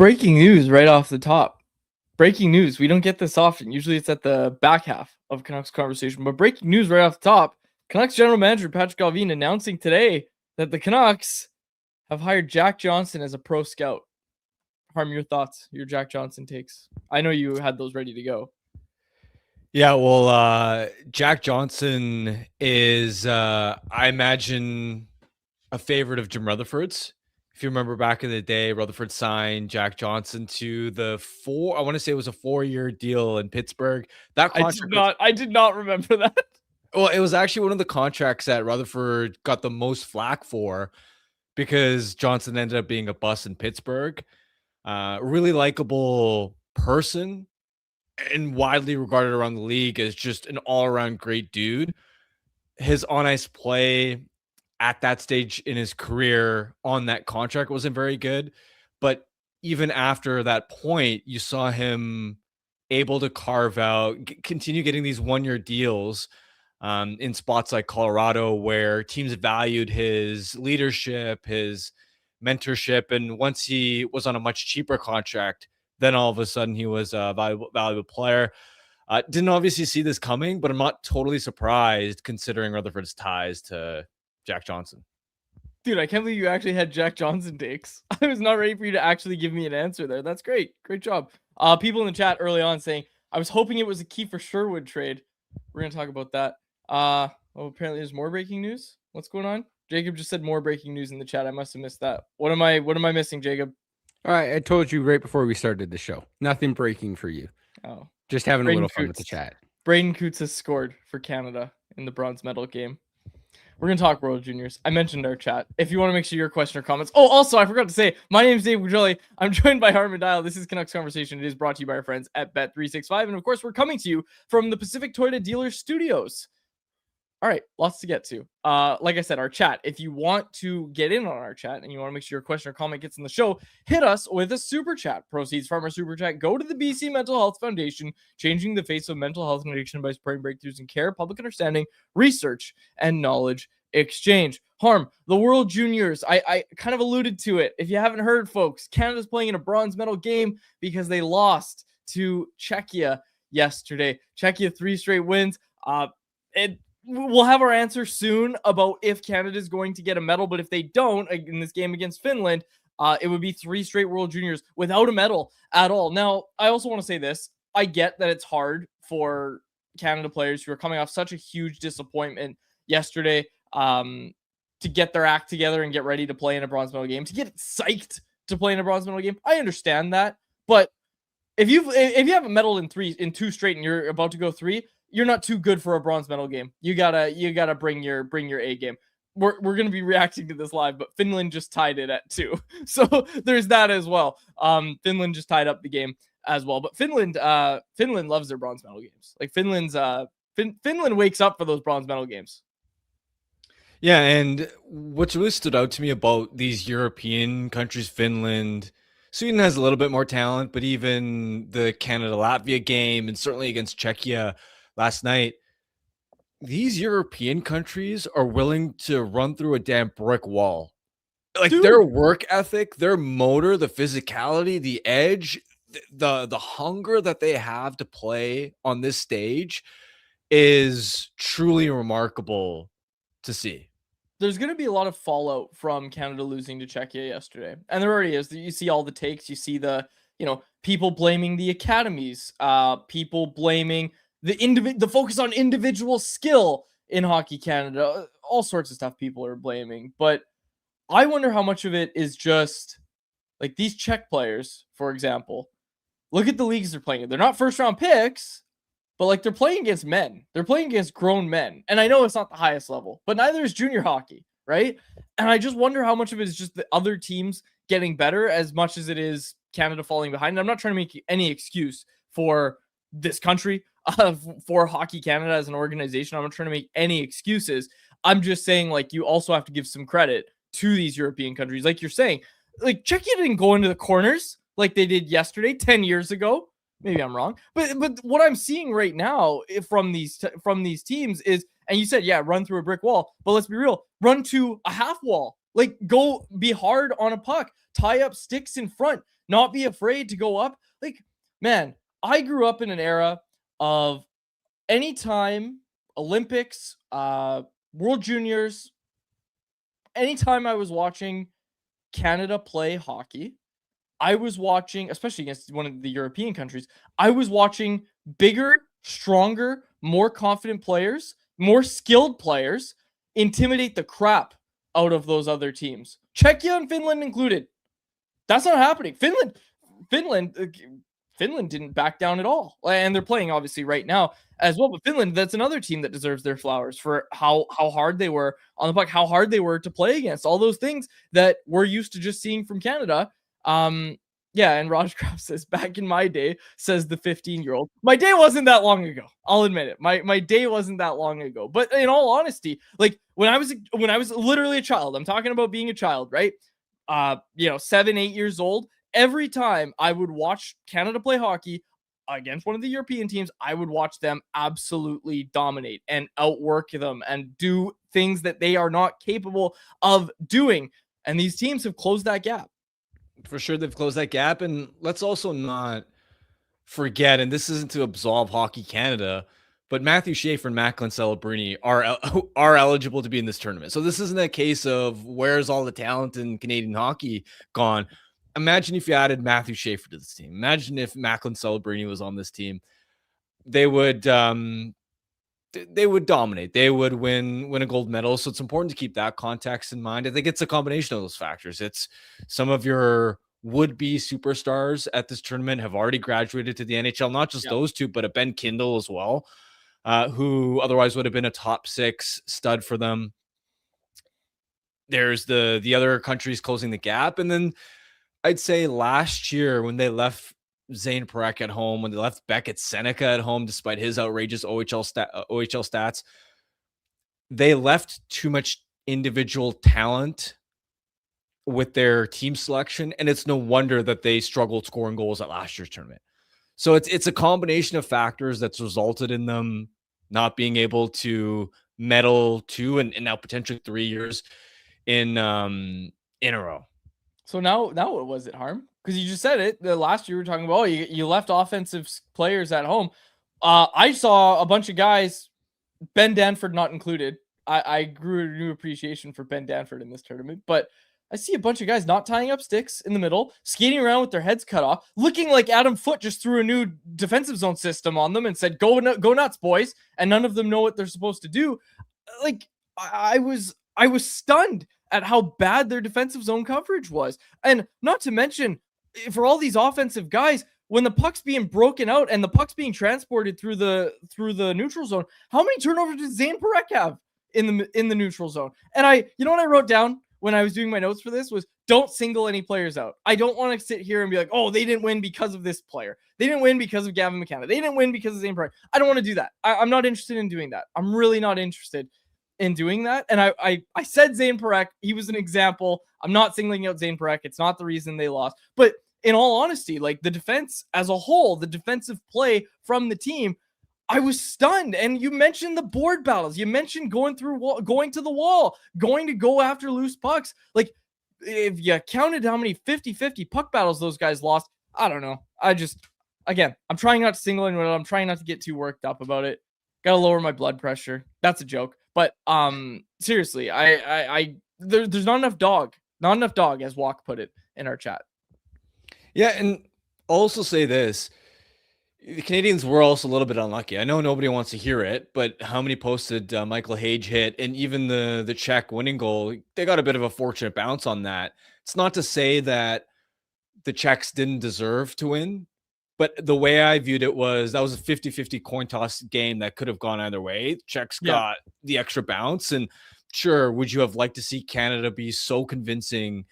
breaking news right off the top. Breaking news. We don't get this often. Usually it's at the back half of Canucks Conversation. But breaking news right off the top. Canucks General Manager Patrick Gavin announcing today that the Canucks have hired Jack Johnson as a pro scout. Harm, your thoughts, your Jack Johnson takes. I know you had those ready to go. Yeah, well, Jack Johnson is, I imagine, a favorite of Jim Rutherford's. If you remember back in the day, Rutherford signed Jack Johnson to the I want to say it was a 4-year deal in Pittsburgh. That contract I did not remember that. Well, it was actually one of the contracts that Rutherford got the most flack for because Johnson ended up being a bust in Pittsburgh. Really likable person and widely regarded around the league as just an all-around great dude. His on-ice play at that stage in his career on that contract wasn't very good. But even after that point, you saw him able to carve out, continue getting these 1-year deals in spots like Colorado where teams valued his leadership, his mentorship. And once he was on a much cheaper contract, then all of a sudden he was a valuable player. Didn't obviously see this coming, but I'm not totally surprised considering Rutherford's ties to Jack Johnson. Dude, I can't believe you actually had Jack Johnson takes. I was not ready for you to actually give me an answer there. That's great. Great job. People in the chat early on saying, I was hoping it was a Kiefer Sherwood trade. We're going to talk about that. Apparently there's more breaking news. What's going on? Jacob just said more breaking news in the chat. I must have missed that. What am I missing, Jacob? All right, I told you right before we started the show. Nothing breaking for you. Oh. Just having a little fun with the chat. Braden Coots has scored for Canada in the bronze medal game. We're going to talk World Juniors. I mentioned our chat. If you want to make sure your question or comments. Oh, also, I forgot to say, my name is Dave Gujelli. I'm joined by Harman Dial. This is Canucks Conversation. It is brought to you by our friends at Bet365. And of course, we're coming to you from the Pacific Toyota Dealer Studios. All right, lots to get to. Like I said, our chat. If you want to get in on our chat and you want to make sure your question or comment gets in the show, hit us with a super chat. Proceeds from our super chat go to the BC Mental Health Foundation, changing the face of mental health and addiction by spreading breakthroughs in care, public understanding, research, and knowledge exchange. Harm, the World Juniors. I kind of alluded to it. If you haven't heard, folks, Canada's playing in a bronze medal game because they lost to Czechia yesterday. Czechia 3 straight wins. We'll have our answer soon about if Canada is going to get a medal, but if they don't in this game against Finland, it would be 3 straight World Juniors without a medal at all. Now, I also want to say this. I get that it's hard for Canada players who are coming off such a huge disappointment yesterday to get their act together and get ready to play in a bronze medal game, to get psyched to play in a bronze medal game. I understand that, but if you haven't medaled in 2 straight and you're about to go 3, you're not too good for a bronze medal game. You gotta bring your A game. We're gonna be reacting to this live, but Finland just tied it at 2, so there's that as well. Finland just tied up the game as well, but Finland loves their bronze medal games. Like Finland wakes up for those bronze medal games. Yeah, and what's really stood out to me about these European countries, Finland, Sweden has a little bit more talent, but even the Canada-Latvia game and certainly against Czechia last night, these European countries are willing to run through a damn brick wall. Like their work ethic, their motor, the physicality, the edge, the hunger that they have to play on this stage is truly remarkable to see. There's going to be a lot of fallout from Canada losing to Czechia yesterday. And there already is. You see all the takes. You see the, people blaming the academies, people blaming the focus on individual skill in Hockey Canada, all sorts of stuff people are blaming. But I wonder how much of it is just like these Czech players, for example. Look at the leagues they're playing in. They're not first round picks, but like they're playing against men. They're playing against grown men. And I know it's not the highest level, but neither is junior hockey, right? And I just wonder how much of it is just the other teams getting better as much as it is Canada falling behind. And I'm not trying to make any excuse for this country, for Hockey Canada as an organization. I'm not trying to make any excuses. I'm just saying, like, you also have to give some credit to these European countries. Like you're saying, like Czechia didn't go into the corners like they did yesterday, 10 years ago. Maybe I'm wrong, but what I'm seeing right now from these teams is, and you said, yeah, run through a brick wall, but let's be real, run to a half wall, like go be hard on a puck, tie up sticks in front, not be afraid to go up. Like, man, I grew up in an era of anytime Olympics, World Juniors, anytime I was watching Canada play hockey, I was watching, especially against one of the European countries, I was watching bigger, stronger, more confident players, more skilled players intimidate the crap out of those other teams. Czechia and Finland included. That's not happening. Finland didn't back down at all. And they're playing obviously right now as well. But Finland, that's another team that deserves their flowers for how hard they were on the puck, how hard they were to play against, all those things that we're used to just seeing from Canada. Yeah, and Rajcraft says, back in my day, says the 15-year-old. My day wasn't that long ago. I'll admit it. My day wasn't that long ago. But in all honesty, like when I was literally a child, I'm talking about being a child, right? 7, 8 years old. Every time I would watch Canada play hockey against one of the European teams, I would watch them absolutely dominate and outwork them and do things that they are not capable of doing. And these teams have closed that gap. For sure, they've closed that gap. And let's also not forget, and this isn't to absolve Hockey Canada, but Matthew Schaefer and Macklin Celebrini are eligible to be in this tournament. So this isn't a case of where's all the talent in Canadian hockey gone. Imagine if you added Matthew Schaefer to this team. Imagine if Macklin Celebrini was on this team. They would dominate. They would win a gold medal. So it's important to keep that context in mind. I think it's a combination of those factors. It's some of your would-be superstars at this tournament have already graduated to the NHL, not just those two, but a Ben Kindle as well, who otherwise would have been a top 6 stud for them. There's the other countries closing the gap. And then I'd say last year when they left Zane Parekh at home, when they left Beckett Seneca at home, despite his outrageous OHL stats, they left too much individual talent with their team selection, and it's no wonder that they struggled scoring goals at last year's tournament. So it's a combination of factors that's resulted in them not being able to medal 2 and now potentially 3 years in a row. So now what was it, Harm? Because you just said it. The last year we were talking about, you left offensive players at home. I saw a bunch of guys, Ben Danford not included. I grew a new appreciation for Ben Danford in this tournament, but I see a bunch of guys not tying up sticks in the middle, skating around with their heads cut off, looking like Adam Foote just threw a new defensive zone system on them and said, go nuts, boys. And none of them know what they're supposed to do. Like, I was stunned at how bad their defensive zone coverage was. And not to mention, for all these offensive guys, when the puck's being broken out and the puck's being transported through the neutral zone, how many turnovers did Zane Parekh have in the neutral zone? And you know what I wrote down when I was doing my notes for this was, don't single any players out. I don't want to sit here and be like, oh, they didn't win because of this player. They didn't win because of Gavin McKenna. They didn't win because of Zane Parekh. I don't want to do that. I'm not interested in doing that. I'm really not interested in doing that. And I said Zane Parekh, he was an example. I'm not singling out Zane Parekh. It's not the reason they lost. But in all honesty, like the defense as a whole, the defensive play from the team, I was stunned. And you mentioned the board battles. You mentioned going to the wall, going to go after loose pucks. Like if you counted how many 50-50 puck battles those guys lost, I don't know. Again, I'm trying not to single anyone out. I'm trying not to get too worked up about it. Got to lower my blood pressure. That's a joke. But seriously, there's not enough dog, as Walk put it in our chat. Yeah, and I'll also say this. The Canadians were also a little bit unlucky. I know nobody wants to hear it, but how many posted Michael Hage hit and even the Czech winning goal, they got a bit of a fortunate bounce on that. It's not to say that the Czechs didn't deserve to win, but the way I viewed it was that was a 50-50 coin toss game that could have gone either way. Czechs got the extra bounce. And sure, would you have liked to see Canada be so convincing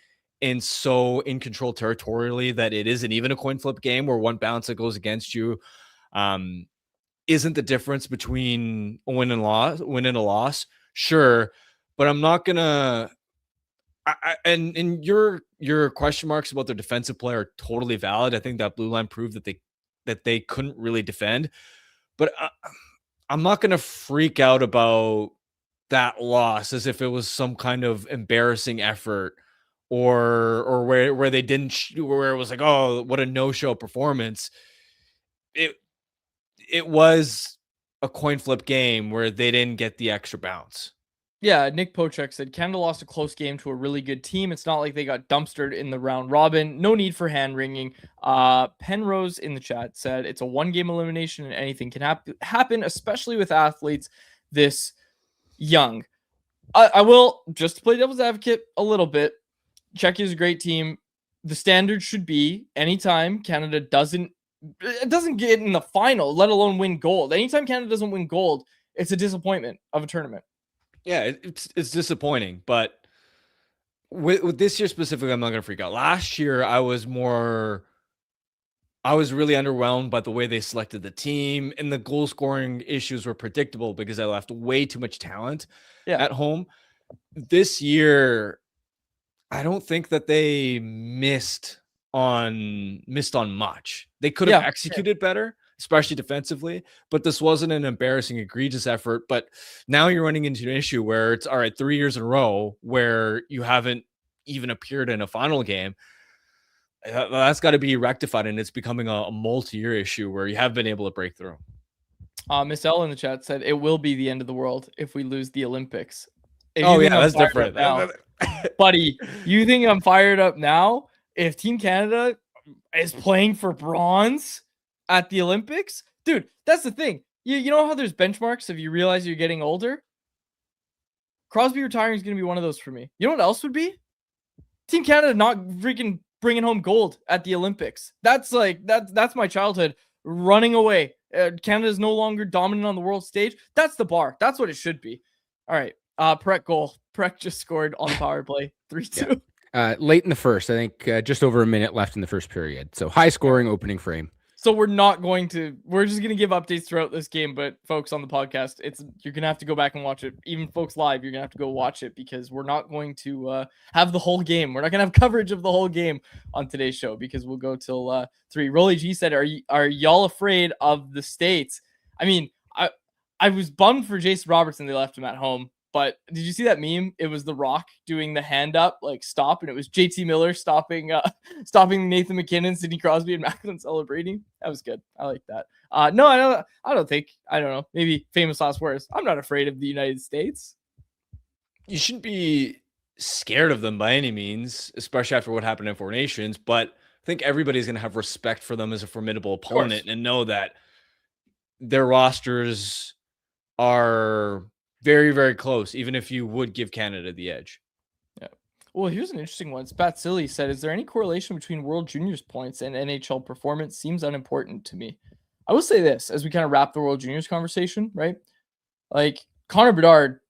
and so in control territorially that it isn't even a coin flip game where one bounce that goes against you isn't the difference between a win and a loss? Sure, but I'm not gonna. And your question marks about their defensive play are totally valid. I think that blue line proved that they couldn't really defend, but I'm not gonna freak out about that loss as if it was some kind of embarrassing effort or where they didn't where it was like, oh, what a no-show performance. It was a coin flip game where they didn't get the extra bounce. Yeah, Nick Pochek said Canada lost a close game to a really good team. It's not like they got dumpstered in the round robin. No need for hand wringing. Penrose in the chat said it's a one-game elimination and anything can happen, especially with athletes this young. I will, just to play devil's advocate a little bit, Czechia is a great team. The standard should be anytime Canada doesn't get in the final, let alone win gold. Anytime Canada doesn't win gold, it's a disappointment of a tournament. Yeah, it's disappointing, but with this year specifically, I'm not gonna freak out. Last year, I was really underwhelmed by the way they selected the team, and the goal scoring issues were predictable because I left way too much talent at home. This year, I don't think that they missed on much. They could have executed better, especially defensively, but this wasn't an embarrassing, egregious effort. But now you're running into an issue where it's all right, 3 years in a row where you haven't even appeared in a final game. That's got to be rectified, and it's becoming a multi-year issue where you have been able to break through. Miss L in the chat said it will be the end of the world if we lose the Olympics. That's different. Buddy, you think I'm fired up now? If Team Canada is playing for bronze at the Olympics, dude, that's the thing. You know how there's benchmarks if you realize you're getting older? Crosby retiring is going to be one of those for me. You know what else would be? Team Canada not freaking bringing home gold at the Olympics. That's my childhood running away. Canada is no longer dominant on the world stage. That's the bar. That's what it should be. All right. Prek goal. Prek just scored on the power play. 3-2. Late in the first, I think just over a minute left in the first period. So high scoring opening frame. So we're just going to give updates throughout this game, but folks on the podcast, you're going to have to go back and watch it. Even folks live, you're going to have to go watch it because we're not going to have the whole game. We're not going to have coverage of the whole game on today's show because we'll go till 3. Rolly G said, are y'all afraid of the States? I mean, I was bummed for Jason Robertson. They left him at home. But did you see that meme? It was The Rock doing the hand up, like stop, and it was JT Miller stopping Nathan McKinnon, Sidney Crosby, and Macklin celebrating. That was good. I like that. No, I don't know. Maybe famous last words. I'm not afraid of the United States. You shouldn't be scared of them by any means, especially after what happened in Four Nations. But I think everybody's going to have respect for them as a formidable opponent and know that their rosters are very, very close, even if you would give Canada the edge. Yeah. Well, here's an interesting one. Spat Silly said, is there any correlation between World Juniors points and NHL performance? Seems unimportant to me. I will say this as we kind of wrap the World Juniors conversation, right? Like Connor Bedard,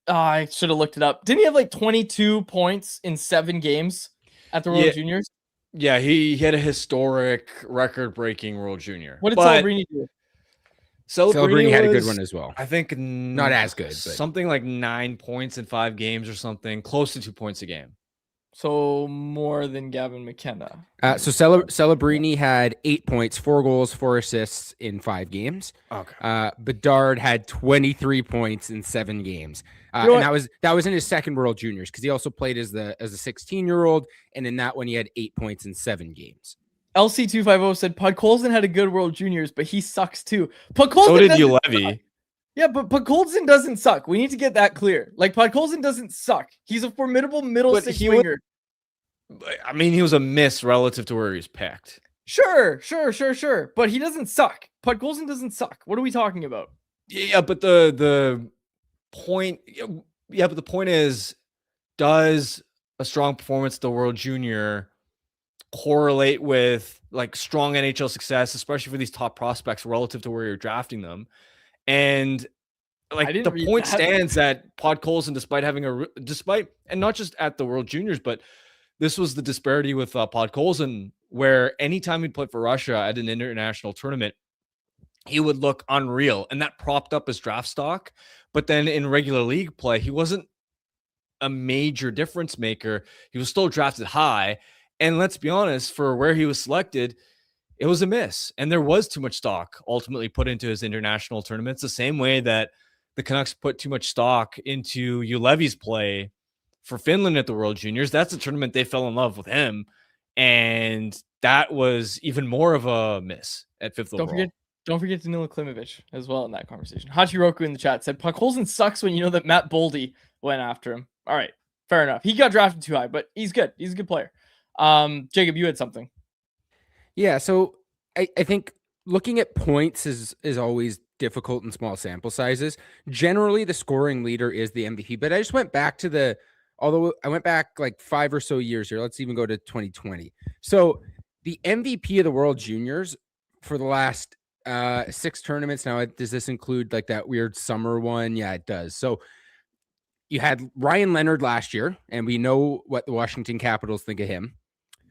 I should have looked it up. Didn't he have like 22 points in 7 games at the World Juniors? Yeah, he had a historic record-breaking World Junior. What did Celebrini do? Celebrini had a good one as well. I think not as good, but something like 9 points in 5 games or something, close to 2 points a game. So more than Gavin McKenna. So Celebrini had 8 points, 4 goals, 4 assists in 5 games. Okay. Bedard had 23 points in 7 games. And that was in his second World Juniors because he also played as a 16-year-old, and in that one he had 8 points in 7 games. LC250 said Podkolzin had a good World Juniors, but he sucks too. Podkolzin so did Ulevy. Yeah, but Podkolzin doesn't suck. We need to get that clear. Like, Podkolzin doesn't suck. He's a formidable middle six winger. I mean, he was a miss relative to where he was picked. Sure. But he doesn't suck. Podkolzin doesn't suck. What are we talking about? Yeah, but the point is, does a strong performance at the World Junior correlate with like strong NHL success, especially for these top prospects relative to where you're drafting them? And like the point stands that Podkolzin, despite and not just at the World Juniors, but this was the disparity with Podkolzin, where anytime he'd play for Russia at an international tournament, he would look unreal, and that propped up his draft stock. But then in regular league play, he wasn't a major difference maker. He was still drafted high. And let's be honest, for where he was selected, it was a miss. And there was too much stock ultimately put into his international tournaments, the same way that the Canucks put too much stock into Ulevy's play for Finland at the World Juniors. That's a tournament they fell in love with him. And that was even more of a miss at 5th overall. Don't forget Danila Klimovich as well in that conversation. Hachiroku in the chat said, Podkolzin sucks when you know that Matt Boldy went after him. All right, fair enough. He got drafted too high, but he's good. He's a good player. Jacob, you had something. Yeah, so I think looking at points is always difficult in small sample sizes. Generally, the scoring leader is the MVP, but I just went back to although I went back like 5 or so years here. Let's even go to 2020. So the MVP of the World Juniors for the last 6 tournaments. Now, does this include like that weird summer one? Yeah, it does. So you had Ryan Leonard last year, and we know what the Washington Capitals think of him.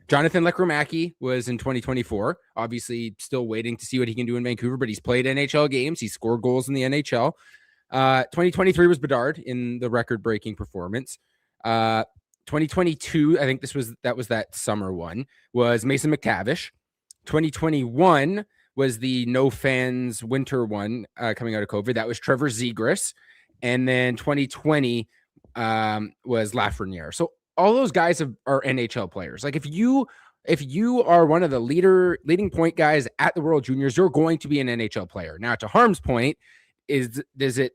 Jonathan Lekromacki was in 2024. Obviously, still waiting to see what he can do in Vancouver, but he's played NHL games. He scored goals in the NHL. 2023 was Bedard in the record-breaking performance. 2022, I think that was that summer one, was Mason McTavish. 2021 was the no fans winter one coming out of COVID. That was Trevor Zegras. And then 2020 was Lafreniere. So all those guys are NHL players. Like if you are one of the leading point guys at the World Juniors, you're going to be an NHL player. Now, to Harm's point, does it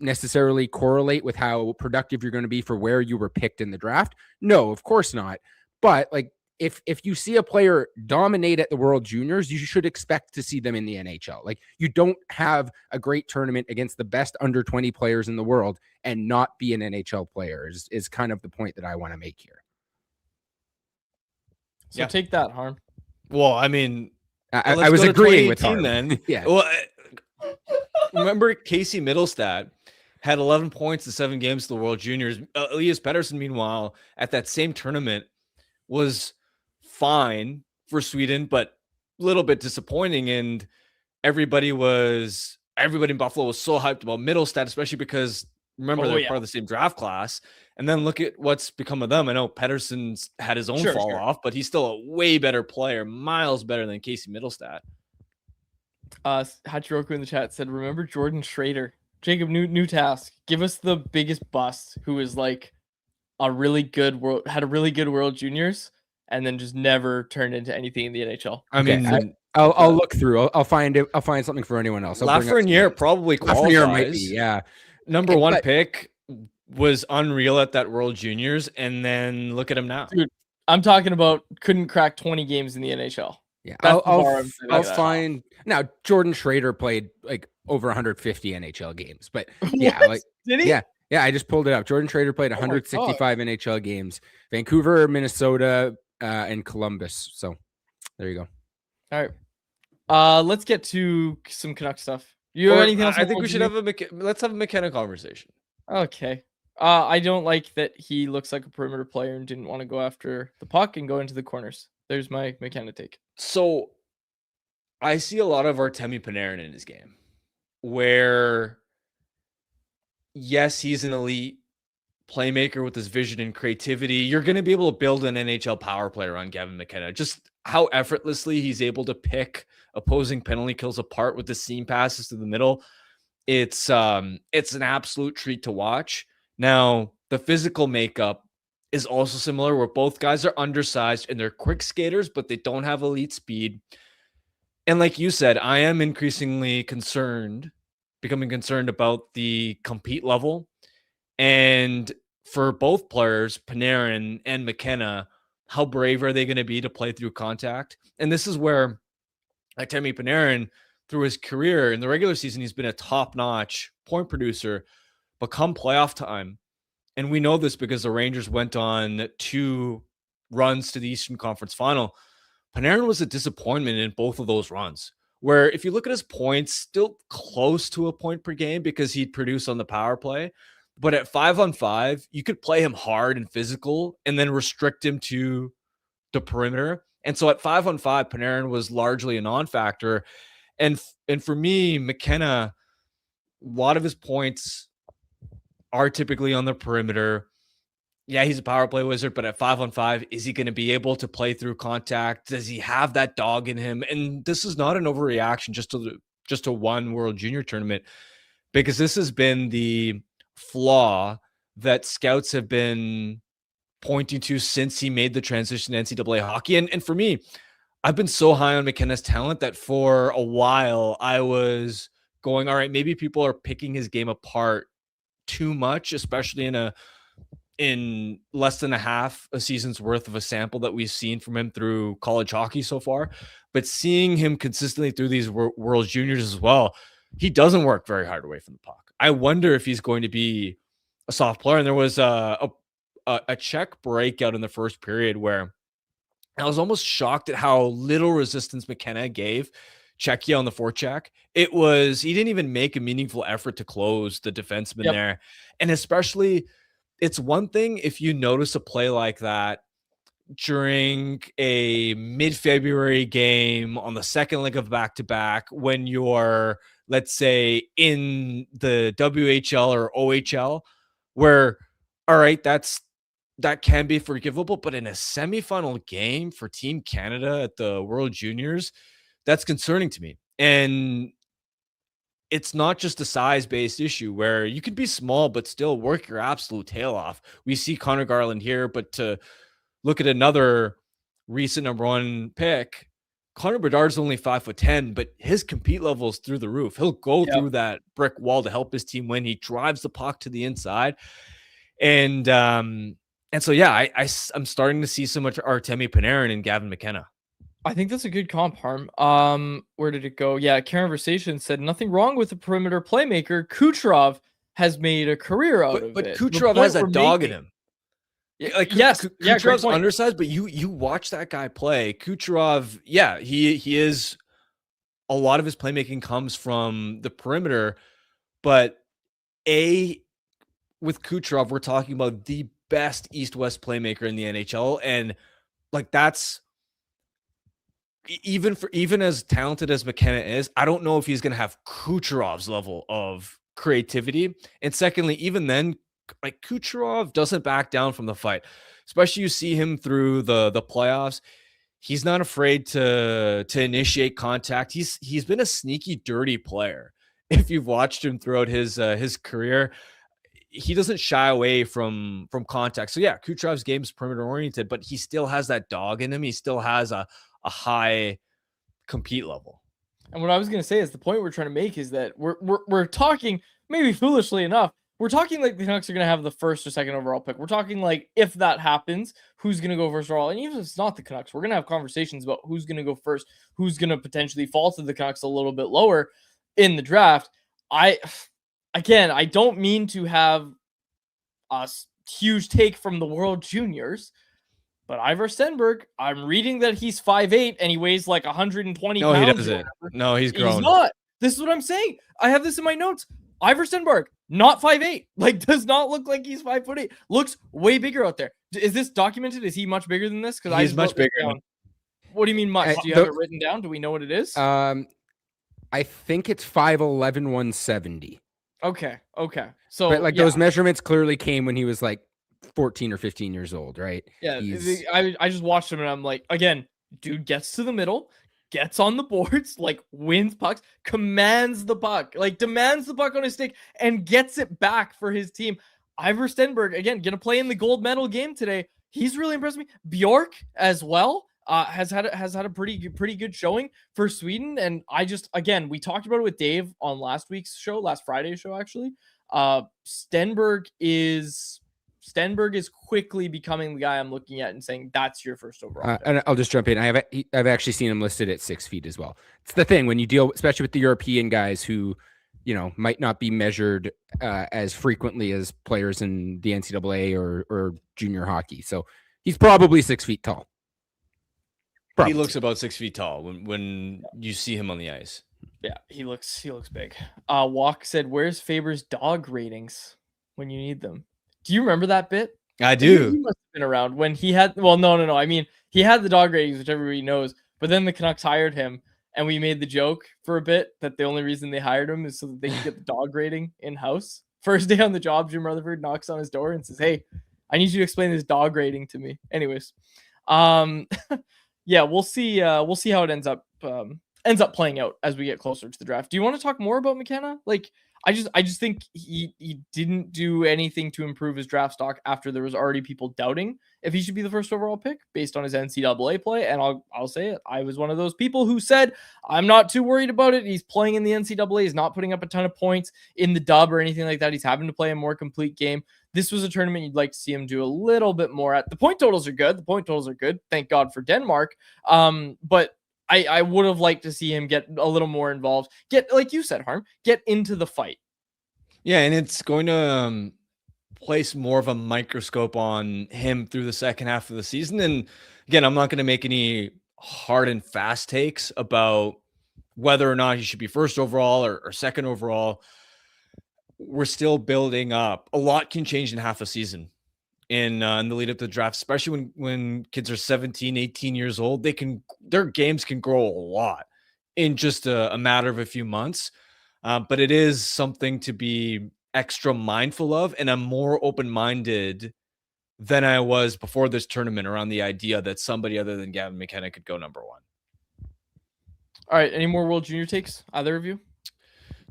necessarily correlate with how productive you're going to be for where you were picked in the draft? No, of course not. But like if you see a player dominate at the World Juniors, you should expect to see them in the NHL. Like you don't have a great tournament against the best under 20 players in the world and not be an NHL player is kind of the point that I want to make here. So take that, Harm. Well, I mean, I was agreeing with Harm. Then. Yeah. Well, remember Casey Middlestad had 11 points in 7 games to the World Juniors. Elias Pettersson, meanwhile, at that same tournament was fine for Sweden, but a little bit disappointing. And everybody in Buffalo was so hyped about Middlestad, especially because remember they're part of the same draft class. And then look at what's become of them. I know Pettersson's had his own fall off, but he's still a way better player, miles better than Casey Middlestad. Hachiroku in the chat said, remember Jordan Schrader? Jacob, new task. Give us the biggest bust who is like had a really good World Juniors and then just never turned into anything in the NHL. I mean, I'll look through. I'll find something for anyone else. Lafreniere probably qualifies. Lafreniere might be, yeah. Number one pick was unreal at that World Juniors, and then look at him now. Dude, I'm talking about couldn't crack 20 games in the NHL. Yeah, I'll find. Now, Jordan Schrader played like over 150 NHL games, but yeah, like did he? Yeah, I just pulled it up. Jordan Schrader played 165 NHL games, Vancouver, Minnesota, and Columbus. So there you go. All right, let's get to some Canucks stuff. You have anything else? I think we should let's have a McKenna conversation. Okay. I don't like that he looks like a perimeter player and didn't want to go after the puck and go into the corners. There's my McKenna take. So I see a lot of Artemi Panarin in his game where, yes, he's an elite playmaker with his vision and creativity. You're going to be able to build an NHL power play around Gavin McKenna. Just how effortlessly he's able to pick opposing penalty kills apart with the seam passes to the middle. It's an absolute treat to watch. Now, the physical makeup is also similar where both guys are undersized and they're quick skaters, but they don't have elite speed. And like you said, I am increasingly becoming concerned about the compete level. And for both players, Panarin and McKenna, how brave are they going to be to play through contact? And this is where Artemi Panarin, through his career in the regular season, he's been a top-notch point producer, but come playoff time, and we know this because the Rangers went on 2 runs to the Eastern Conference Final, Panarin was a disappointment in both of those runs, where if you look at his points, still close to a point per game because he'd produce on the power play. But at 5-on-5, you could play him hard and physical and then restrict him to the perimeter. And so at 5-on-5, Panarin was largely a non-factor. And for me, McKenna, a lot of his points are typically on the perimeter. Yeah, he's a power play wizard, but at 5-on-5, is he going to be able to play through contact? Does he have that dog in him? And this is not an overreaction just to one World Junior tournament, because this has been the flaw that scouts have been pointing to since he made the transition to NCAA hockey. And for me, I've been so high on McKenna's talent that for a while I was going, all right, maybe people are picking his game apart too much, especially in less than a half a season's worth of a sample that we've seen from him through college hockey so far. But seeing him consistently through these World Juniors as well, he doesn't work very hard away from the puck. I wonder if he's going to be a soft player. And there was a Czech breakout in the first period where I was almost shocked at how little resistance McKenna gave Czechia on the forecheck. It was, he didn't even make a meaningful effort to close the defenseman there. And especially, it's one thing if you notice a play like that during a mid-February game on the second leg of back-to-back when you're, let's say, in the WHL or OHL, where, all right, that can be forgivable, but in a semifinal game for Team Canada at the World Juniors, that's concerning to me. And it's not just a size-based issue where you can be small but still work your absolute tail off. We see Connor Garland here, but to look at another recent number one pick, Connor Bedard's only 5'10", but his compete level is through the roof. He'll go through that brick wall to help his team win. He drives the puck to the inside. And so, yeah, I'm starting to see so much Artemi Panarin and Gavin McKenna. I think that's a good comp, Harm. Where did it go? Yeah, Conversation said nothing wrong with the perimeter playmaker. Kucherov has made a career out of it. But Kucherov has that dog in him. Yeah, like Kucherov's undersized, but you watch that guy play. Kucherov, yeah, he is. A lot of his playmaking comes from the perimeter, but with Kucherov, we're talking about the best East-West playmaker in the NHL, and like that's even as talented as McKenna is, I don't know if he's going to have Kucherov's level of creativity. And secondly, even then, like Kucherov doesn't back down from the fight, especially you see him through the playoffs. He's not afraid to initiate contact. He's been a sneaky, dirty player. If you've watched him throughout his career, he doesn't shy away from contact. So yeah, Kucherov's game is perimeter oriented, but he still has that dog in him. He still has a high compete level. And what I was going to say is the point we're trying to make is that we're talking, maybe foolishly enough, we're talking like the Canucks are going to have the first or second overall pick. We're talking like if that happens, who's going to go first overall? And even if it's not the Canucks, we're going to have conversations about who's going to go first, who's going to potentially fall to the Canucks a little bit lower in the draft. I don't mean to have a huge take from the World Juniors, but Ivar Stenberg, I'm reading that he's 5'8" and he weighs like 120 pounds. No, he doesn't. No, he's grown. He's not. This is what I'm saying. I have this in my notes. Ivar Stenberg, not 5'8". Like, does not look like he's 5'8". Looks way bigger out there. Is this documented? Is he much bigger than this? Because he's much bigger. What do you mean much? Do you have it written down? Do we know what it is? I think it's 5'11", 170. Okay. So, but like those measurements clearly came when he was like 14 or 15 years old, right? Yeah, I just watched him and I'm like, again, dude gets to the middle, gets on the boards, like wins pucks, commands the puck, like demands the puck on his stick and gets it back for his team. Ivar Stenberg, again, going to play in the gold medal game today. He's really impressed me. Bjork as well has had a pretty good showing for Sweden. And we talked about it with Dave on last Friday's show, actually. Stenberg is quickly becoming the guy I'm looking at and saying that's your first overall. And I'll just jump in. I've actually seen him listed at 6 feet as well. It's the thing when you deal, especially with the European guys who, might not be measured as frequently as players in the NCAA or junior hockey. So he's probably 6 feet tall. He looks about 6 feet tall when you see him on the ice. Yeah, he looks big. Walk said, "Where's Faber's dog ratings when you need them?" Do you remember that bit? I do. He must have been around when he had. Well, no. I mean, he had the dog ratings, which everybody knows. But then the Canucks hired him, and we made the joke for a bit that the only reason they hired him is so that they could get the dog rating in house. First day on the job, Jim Rutherford knocks on his door and says, "Hey, I need you to explain this dog rating to me." Anyways, yeah, we'll see. We'll see how it ends up ends up playing out as we get closer to the draft. Do you want to talk more about McKenna? Like, I just think he didn't do anything to improve his draft stock after there was already people doubting if he should be the first overall pick based on his NCAA play. And I'll say it. I was one of those people who said, I'm not too worried about it. He's playing in the NCAA. He's not putting up a ton of points in the dub or anything like that. He's having to play a more complete game. This was a tournament you'd like to see him do a little bit more at. The point totals are good. Thank God for Denmark. But I would have liked to see him get a little more involved. Get, like you said, Harm, get into the fight. Yeah, and it's going to place more of a microscope on him through the second half of the season. And again, I'm not going to make any hard and fast takes about whether or not he should be first overall or second overall. We're still building up. A lot can change in half a season. In the lead up to the draft, especially when kids are 17, 18 years old, their games can grow a lot in just a matter of a few months. But it is something to be extra mindful of, and I'm more open-minded than I was before this tournament around the idea that somebody other than Gavin McKenna could go number one. All right, any more World Junior takes? Either of you?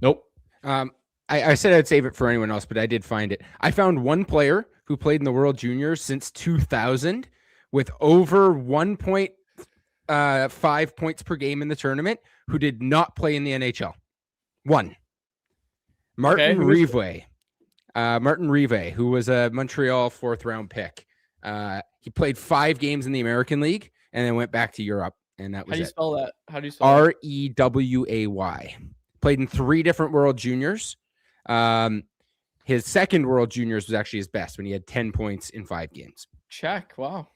Nope. I said I'd save it for anyone else, but I did find it. I found one player who played in the World Juniors since 2000 with over 1.5 points per game in the tournament who did not play in the NHL. One. Martin Rive. Martin Rive, who was a Montreal 4th-round pick. He played 5 games in the American League and then went back to Europe, and that was How do you it. spell that? How do you spell that? Reway. Played in 3 different World Juniors. His second World Juniors was actually his best when he had 10 points in 5 games. Czech. Wow.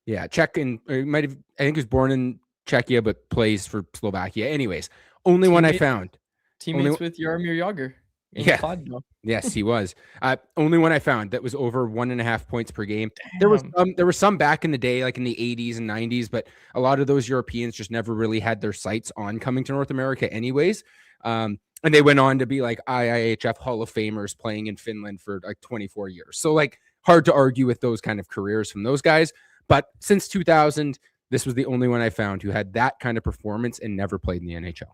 Yeah, Czech, and I think he was born in Czechia but plays for Slovakia. Anyways, only one I found. Teammates with Jaromir Jagr. Yeah. Yes, he was. Only one I found that was over 1.5 points per game. Damn. There were some back in the day, like in the 80s and 90s, but a lot of those Europeans just never really had their sights on coming to North America anyways. And they went on to be like IIHF Hall of Famers playing in Finland for like 24 years. So like hard to argue with those kind of careers from those guys. But since 2000, this was the only one I found who had that kind of performance and never played in the NHL.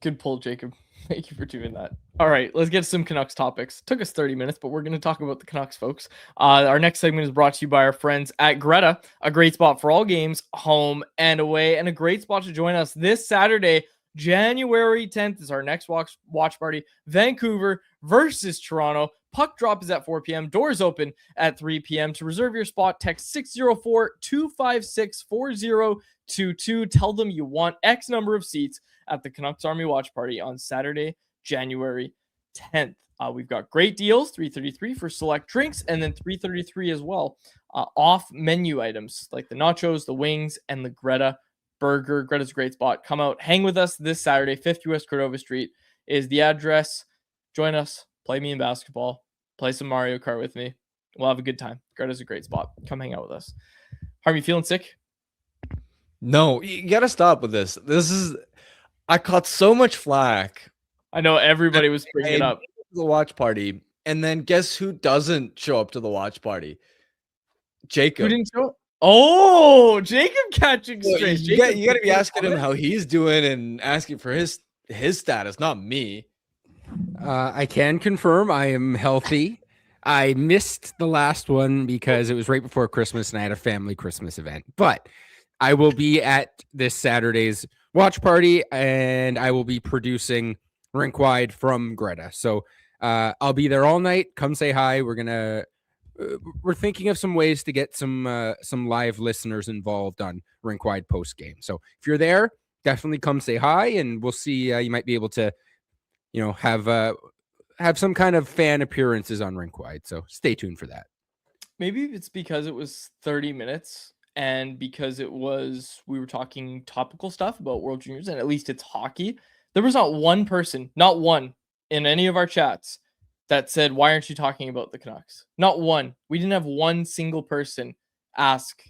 Good pull, Jacob. Thank you for doing that. All right, let's get some Canucks topics. Took us 30 minutes, but we're going to talk about the Canucks, folks. Our next segment is brought to you by our friends at Greta, a great spot for all games, home and away, and a great spot to join us this Saturday, January 10th is our next watch party. Vancouver versus Toronto. Puck drop is at 4 p.m. Doors open at 3 p.m. To reserve your spot, text 604-256-4022. Tell them you want X number of seats at the Canucks Army Watch Party on Saturday, January 10th. We've got great deals, $333 for select drinks, and then $333 as well off menu items like the nachos, the wings, and the Greta burger. Greta's a great spot. Come out, hang with us this Saturday. 50 West Cordova Street is the address. Join us, play me in basketball, play some Mario Kart with me. We'll have a good time. Greta's a great spot. Come hang out with us. Harm, you feeling sick? No, you got to stop with this. I caught so much flack. I know everybody was bringing it up. The watch party. And then guess who doesn't show up to the watch party? Jacob. Who didn't show up? Oh, Jacob catching straight. You got to be asking him how he's doing and asking for his status, not me. I can confirm I am healthy. I missed the last one because it was right before Christmas and I had a family Christmas event. But I will be at this Saturday's watch party and I will be producing Rink Wide from Greta. So I'll be there all night. Come say hi. We're thinking of some ways to get some live listeners involved on Rink Wide post game. So if you're there, definitely come say hi, and we'll see. You might be able to, have some kind of fan appearances on Rink Wide. So stay tuned for that. Maybe it's because it was 30 minutes and because we were talking topical stuff about World Juniors, and at least it's hockey. There was not one person, not one in any of our chats that said, why aren't you talking about the Canucks? Not one. We didn't have one single person ask.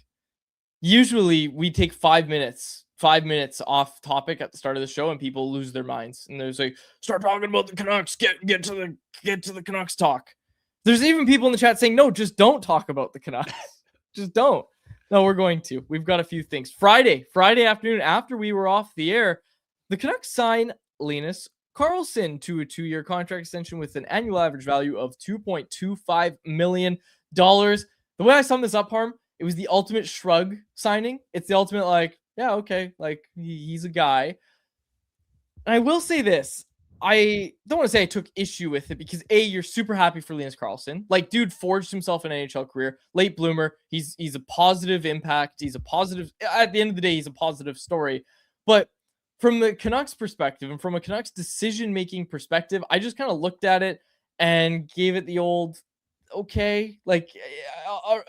Usually we take 5 minutes off topic at the start of the show and people lose their minds. And there's like, start talking about the Canucks, get to the Canucks talk. There's even people in the chat saying, no, just don't talk about the Canucks. Just don't. No, we're going to. We've got a few things. Friday afternoon after we were off the air, the Canucks sign Linus Karlsson to a 2-year contract extension with an annual average value of $2.25 million. The way I sum this up, Harm, it was the ultimate shrug signing. It's the ultimate like, yeah, okay, like he's a guy. And I will say this. I don't want to say I took issue with it because A, you're super happy for Linus Karlsson. Like, dude forged himself an NHL career, late bloomer. He's a positive impact. He's a positive, at the end of the day, he's a positive story. But from the Canucks perspective and from a Canucks decision-making perspective, I just kind of looked at it and gave it the old, okay, like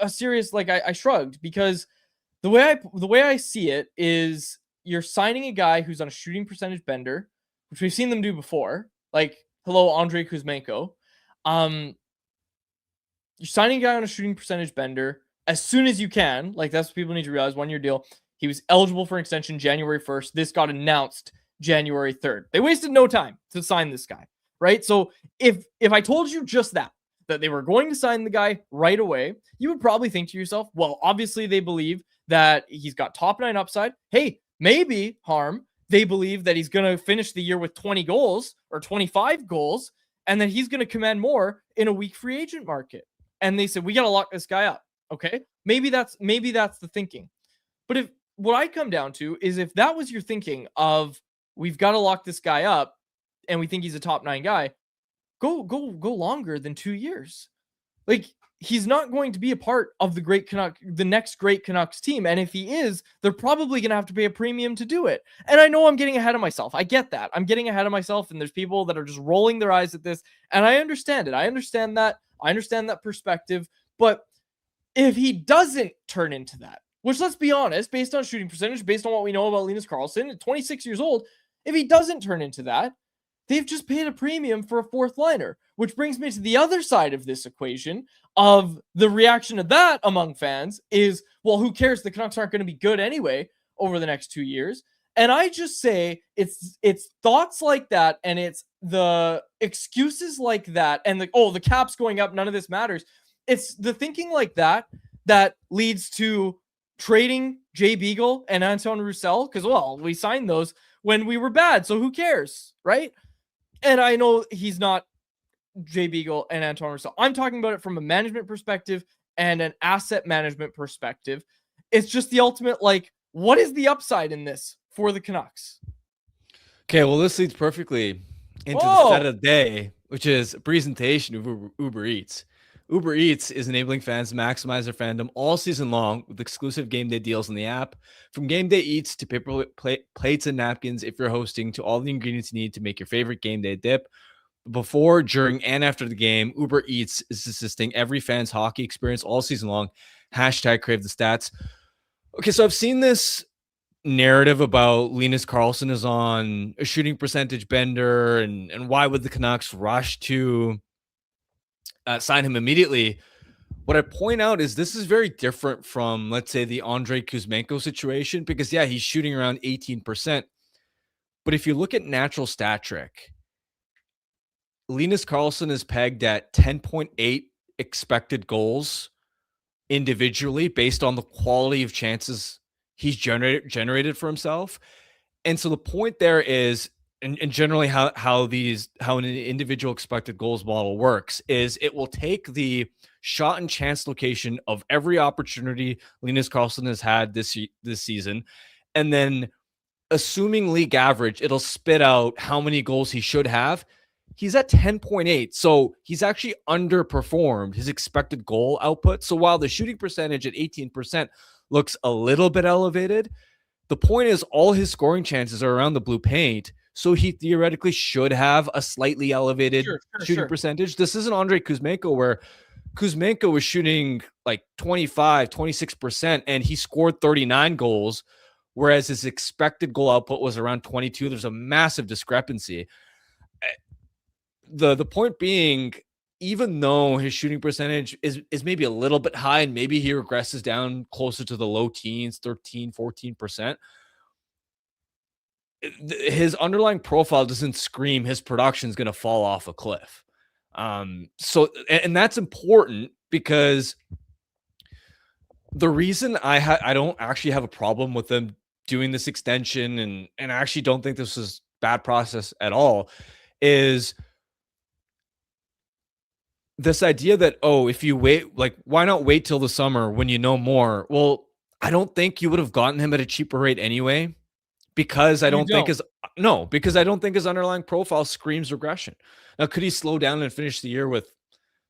a serious, like I shrugged, because the way I see it is you're signing a guy who's on a shooting percentage bender, which we've seen them do before. Like, hello, Andrei Kuzmenko. You're signing a guy on a shooting percentage bender as soon as you can. Like, that's what people need to realize. 1-year deal. He was eligible for an extension January 1st. This got announced January 3rd. They wasted no time to sign this guy, right? So if I told you just that they were going to sign the guy right away, you would probably think to yourself, well, obviously they believe that he's got top 9 upside. Hey, maybe, Harm, they believe that he's going to finish the year with 20 goals or 25 goals, and that he's going to command more in a weak free agent market. And they said, we got to lock this guy up. Okay. Maybe that's the thinking. But if what I come down to is, if that was your thinking of, we've got to lock this guy up and we think he's a top 9 guy, go longer than 2 years. Like, he's not going to be a part of the next great Canucks team. And if he is, they're probably going to have to pay a premium to do it. And I know I'm getting ahead of myself. I get that. I'm getting ahead of myself, and there's people that are just rolling their eyes at this. And I understand it. I understand that perspective. But if he doesn't turn into that, which, let's be honest, based on shooting percentage, based on what we know about Linus Karlsson at 26 years old, if he doesn't turn into that, they've just paid a premium for a fourth liner, which brings me to the other side of this equation of the reaction to that among fans is, well, who cares? The Canucks aren't going to be good anyway over the next 2 years. And I just say it's thoughts like that, and it's the excuses like that, and the cap's going up, none of this matters. It's the thinking like that that leads to trading Jay Beagle and Anton Roussel, because, well, we signed those when we were bad, so who cares, right? And I know he's not Jay Beagle and Anton Roussel. I'm talking about it from a management perspective and an asset management perspective. It's just the ultimate, like, what is the upside in this for the Canucks? Okay, well, this leads perfectly into the set of the day, which is a presentation of Uber Eats. Uber Eats is enabling fans to maximize their fandom all season long with exclusive game day deals in the app. From game day eats to paper plates and napkins, if you're hosting, to all the ingredients you need to make your favorite game day dip. Before, during, and after the game, Uber Eats is assisting every fan's hockey experience all season long. #crave the stats. Okay, so I've seen this narrative about Linus Karlsson is on a shooting percentage bender, and why would the Canucks rush to sign him immediately? What I point out is this is very different from, let's say, the Andrei Kuzmenko situation, because, yeah, he's shooting around 18%. But if you look at natural stat trick, Linus Karlsson is pegged at 10.8 expected goals individually based on the quality of chances he's generated for himself. And so the point there is, and generally how an individual expected goals model works is it will take the shot and chance location of every opportunity Linus Karlsson has had this season, and then assuming league average, it'll spit out how many goals he should have. He's at 10.8, so he's actually underperformed his expected goal output. So while the shooting percentage at 18% looks a little bit elevated, the point is all his scoring chances are around the blue paint. So he theoretically should have a slightly elevated shooting percentage. This isn't Andrei Kuzmenko, where Kuzmenko was shooting like 25, 26%, and he scored 39 goals, whereas his expected goal output was around 22. There's a massive discrepancy. The point being, even though his shooting percentage is maybe a little bit high, and maybe he regresses down closer to the low teens, 13, 14%, his underlying profile doesn't scream his production is going to fall off a cliff. So that's important, because the reason I don't actually have a problem with them doing this extension, and I actually don't think this was bad process at all, is this idea that, oh, if you wait, like, why not wait till the summer when you know more? Well, I don't think you would have gotten him at a cheaper rate anyway, because I You don't think don't. because I don't think his underlying profile screams regression. Now, could he slow down and finish the year with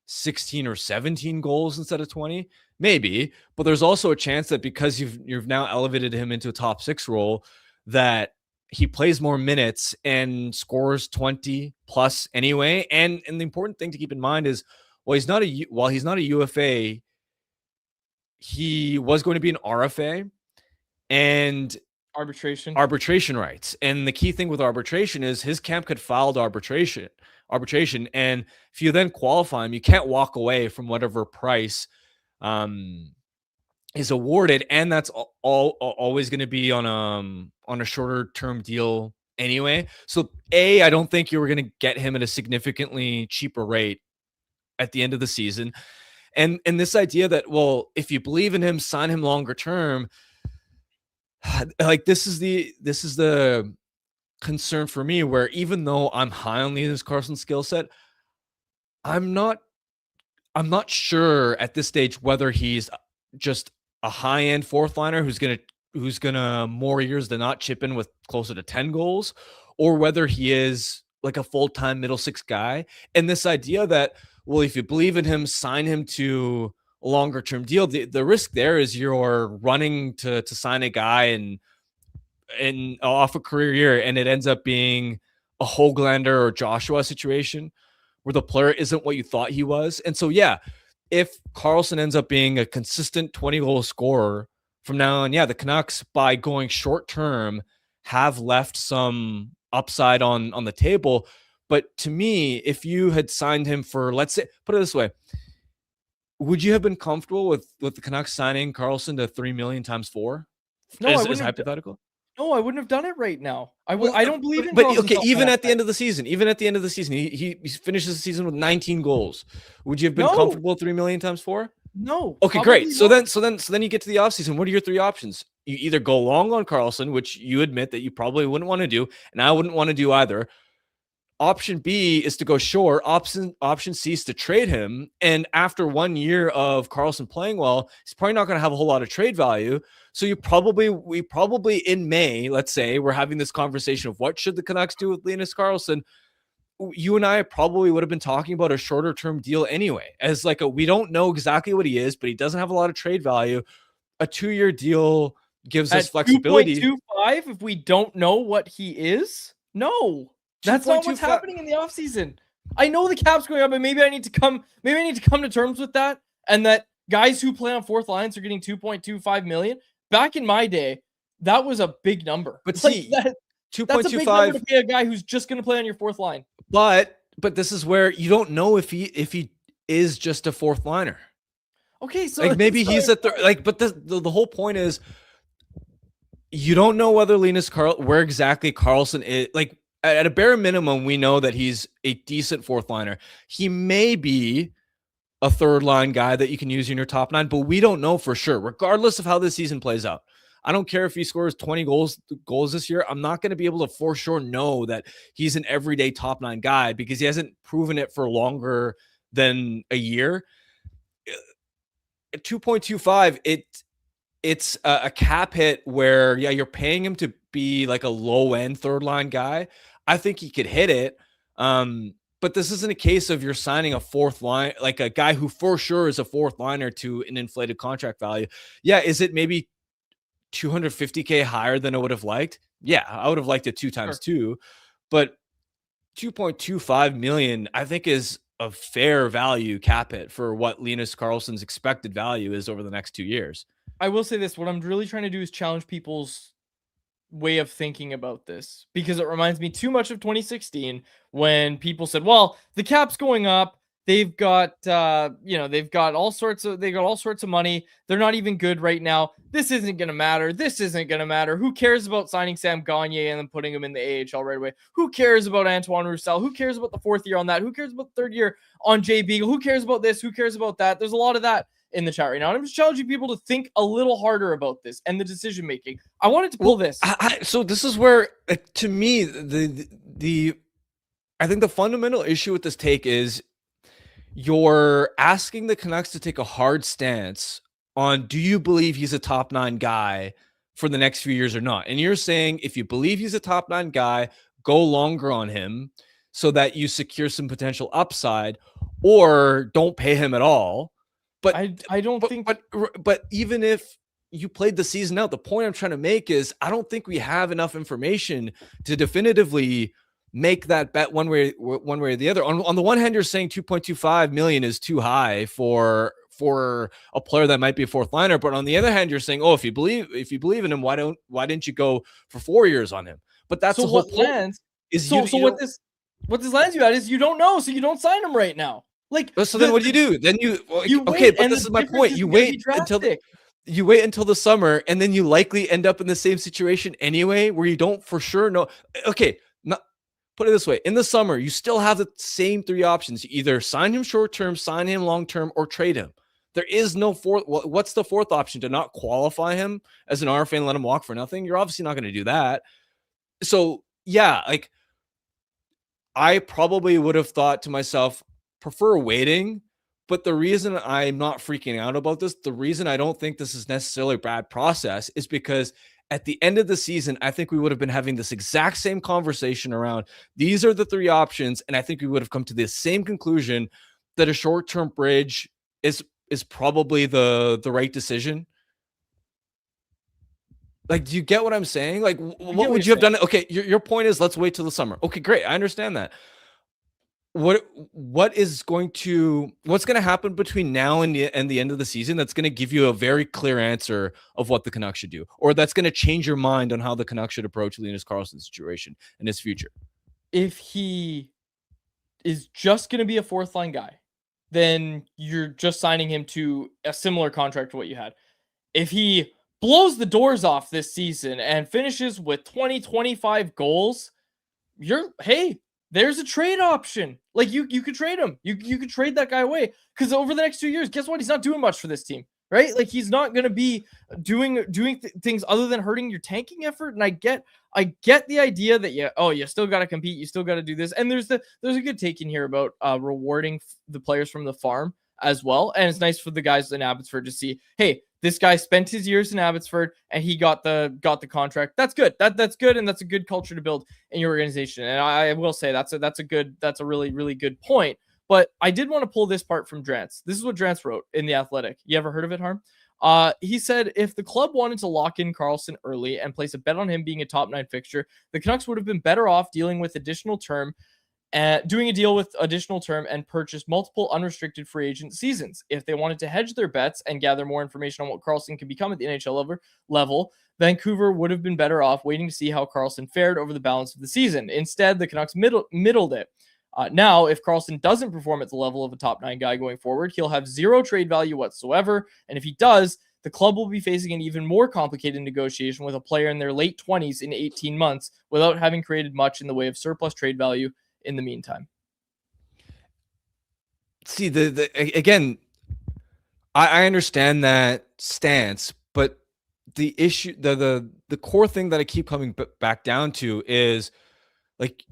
16 or 17 goals instead of 20? Maybe, but there's also a chance that because you've now elevated him into a top 6 role, that he plays more minutes and scores 20 plus anyway. And the important thing to keep in mind is, while he's not a UFA, he was going to be an RFA and Arbitration rights. And the key thing with arbitration is his camp could file to arbitration. And if you then qualify him, you can't walk away from whatever price is awarded. And that's always going to be on a shorter term deal anyway. So I don't think you were going to get him at a significantly cheaper rate at the end of the season. And this idea that, well, if you believe in him, sign him longer term. Like, this is the concern for me, where even though I'm high on Linus Karlsson's skill set, I'm not sure at this stage whether he's just a high-end fourth liner who's gonna more years than not chip in with closer to 10 goals, or whether he is like a full-time middle six guy. And this idea that, well, if you believe in him, sign him to a longer term deal. The risk there is you're running to sign a guy and off a career year, and it ends up being a Höglander or Joshua situation where the player isn't what you thought he was. And so, yeah, if Karlsson ends up being a consistent 20-goal scorer from now on, yeah, the Canucks, by going short term, have left some upside on the table. But to me, if you had signed him for, let's say, put it this way, would you have been comfortable with the Canucks signing Karlsson to $3 million times 4? No, I is hypothetical. No, I wouldn't have done it right now. I don't believe in. But Karlsson okay, even at the end of the season, he finishes the season with 19 goals. Would you have been comfortable with $3 million times 4? No. Okay, great. So then you get to the offseason. What are your 3 options? You either go long on Karlsson, which you admit that you probably wouldn't want to do, and I wouldn't want to do either. Option B is to go short. Option C is to trade him. And after 1 year of Karlsson playing well, he's probably not going to have a whole lot of trade value. So we probably in May, let's say, we're having this conversation of what should the Canucks do with Linus Karlsson. You and I probably would have been talking about a shorter term deal anyway, as like we don't know exactly what he is, but he doesn't have a lot of trade value. A 2-year deal gives us flexibility. 2.25 if we don't know what he is? No. That's not what's happening in the offseason. I know the cap's going up, and maybe I need to come to terms with that, and that guys who play on fourth lines are getting $2.25 million. Back in my day, that was a big number. But see, that's a big number to pay a guy who's just going to play on your fourth line. But this is where you don't know if he is just a fourth liner. Okay, so like maybe he's a third. Like, but the whole point is, you don't know whether where exactly Karlsson is. Like, at a bare minimum, we know that he's a decent fourth liner. He may be a third line guy that you can use in your top 9, but we don't know for sure, regardless of how this season plays out. I don't care if he scores 20 goals this year. I'm not going to be able to for sure know that he's an everyday top 9 guy because he hasn't proven it for longer than a year. At 2.25, it's a cap hit where, yeah, you're paying him to be like a low end third line guy. I think he could hit it. But this isn't a case of you're signing a fourth line, like a guy who for sure is a fourth liner to an inflated contract value. Yeah. Is it maybe $250K higher than I would have liked? Yeah. I would have liked it 2 times 2, but 2.25 million, I think, is a fair value cap hit for what Linus Karlsson's expected value is over the next 2 years. I will say this. What I'm really trying to do is challenge people's way of thinking about this, because it reminds me too much of 2016 when people said, well, the cap's going up. They've got, they've got all sorts of money. They're not even good right now. This isn't going to matter. This isn't going to matter. Who cares about signing Sam Gagner and then putting him in the AHL right away? Who cares about Antoine Roussel? Who cares about the 4th year on that? Who cares about the 3rd year on Jay Beagle? Who cares about this? Who cares about that? There's a lot of that in the chat right now. And I'm just challenging people to think a little harder about this and the decision making. I wanted to pull this. So this is where, to me, I think the fundamental issue with this take is you're asking the Canucks to take a hard stance on, do you believe he's a top 9 guy for the next few years or not? And you're saying, if you believe he's a top 9 guy, go longer on him so that you secure some potential upside, or don't pay him at all. But I don't think. But even if you played the season out, the point I'm trying to make is, I don't think we have enough information to definitively make that bet one way or the other. On the one hand, you're saying 2.25 million is too high for a player that might be a fourth liner, but on the other hand, you're saying, oh, if you believe in him, why didn't you go for 4 years on him? But that's the whole point. What this lands you at is you don't know, so you don't sign him right now. Like, so then what do you do? Then you okay, but this is my point. You wait until the summer, and then you likely end up in the same situation anyway, where you don't for sure know. Okay, put it this way: in the summer, you still have the same 3 options. You either sign him short term, sign him long term, or trade him. There is no fourth. What's the fourth option? To not qualify him as an RFA and let him walk for nothing? You're obviously not going to do that. So yeah, like, I probably would have thought to myself, prefer waiting. But the reason I'm not freaking out about this, the reason I don't think this is necessarily a bad process, is because at the end of the season, I think we would have been having this exact same conversation around, these are the 3 options, and I think we would have come to the same conclusion that a short-term bridge is probably the right decision. Like, do you get what I'm saying? Like, what would you have done? Okay, your point is, let's wait till the summer. Okay, great, I understand that. What's going to happen between now and the end of the season that's going to give you a very clear answer of what the Canucks should do, or that's going to change your mind on how the Canucks should approach Linus Karlsson's situation and his future? If he is just going to be a fourth line guy, then you're just signing him to a similar contract to what you had. If he blows the doors off this season and finishes with 25 goals, there's a trade option. Like, you could trade him. You could trade that guy away, because over the next 2 years, guess what? He's not doing much for this team, right? Like, he's not going to be doing things other than hurting your tanking effort. And I get the idea that you still got to compete, you still got to do this. And there's a good take in here about rewarding the players from the farm as well. And it's nice for the guys in Abbotsford to see, hey, this guy spent his years in Abbotsford and he got the contract. That's good. That's good, and that's a good culture to build in your organization. And I will say that's a really, really good point. But I did want to pull this part from Drance. This is what Drance wrote in The Athletic. You ever heard of it, Harm? He said, if the club wanted to lock in Karlsson early and place a bet on him being a top 9 fixture, the Canucks would have been better off doing a deal with additional term and purchase multiple unrestricted free agent seasons. If they wanted to hedge their bets and gather more information on what Karlsson can become at the NHL level, Vancouver would have been better off waiting to see how Karlsson fared over the balance of the season. Instead, the Canucks middled it. Now, if Karlsson doesn't perform at the level of a top 9 guy going forward, he'll have 0 trade value whatsoever. And if he does, the club will be facing an even more complicated negotiation with a player in their late 20s in 18 months without having created much in the way of surplus trade value in the meantime. See, again, I understand that stance, but the issue, the core thing that I keep coming back down to is, like,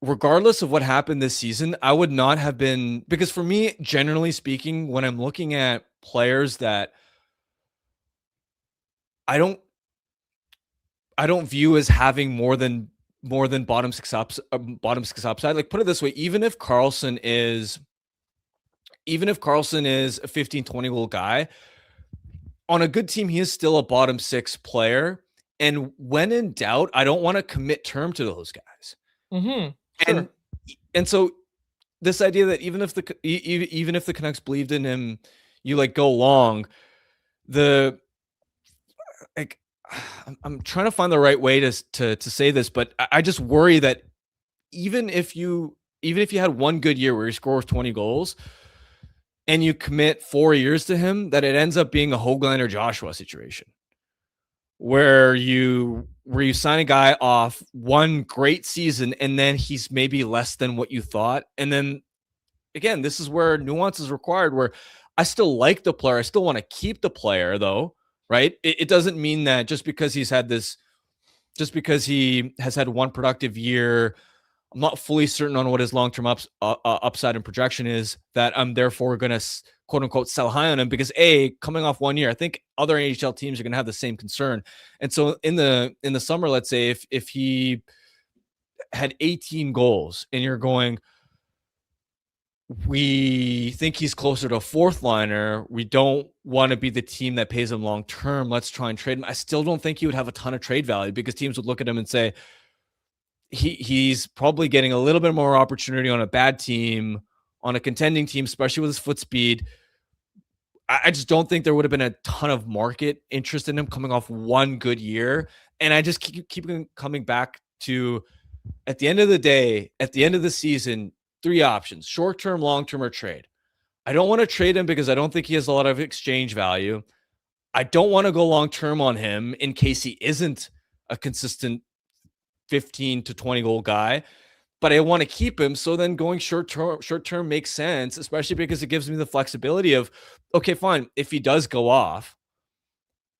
regardless of what happened this season, I would not have been, because for me, generally speaking, when I'm looking at players that I don't view as having more than bottom six upside. Like, put it this way, even if Karlsson is a 15-20 goal guy, on a good team, he is still a bottom 6 player. And when in doubt, I don't want to commit term to those guys. Mm-hmm. Sure. And so this idea that even if the Canucks believed in him, you go long. I'm trying to find the right way to say this, but I just worry that even if you had one good year where he scores 20 goals and you commit 4 years to him, that it ends up being a Hoagland or Joshua situation where you sign a guy off one great season and then he's maybe less than what you thought, and then again, this is where nuance is required, where I still like the player. I still want to keep the player, though, right? It doesn't mean that just because he has had one productive year, I'm not fully certain on what his long-term upside and projection is, that I'm therefore going to quote unquote sell high on him, because coming off 1 year, I think other NHL teams are going to have the same concern. And so in the summer, let's say if he had 18 goals and you're going, we think he's closer to a fourth liner, we don't want to be the team that pays him long term, let's try and trade him. I still don't think he would have a ton of trade value, because teams would look at him and say, he's probably getting a little bit more opportunity on a bad team, on a contending team, especially with his foot speed. I just don't think there would have been a ton of market interest in him coming off one good year. And I just keep coming back to, at the end of the day, at the end of the season, 3 options: short-term, long-term, or trade. I don't want to trade him because I don't think he has a lot of exchange value. I don't want to go long-term on him in case he isn't a consistent 15 to 20 goal guy, but I want to keep him. So then going short term makes sense, especially because it gives me the flexibility of, okay, fine, if he does go off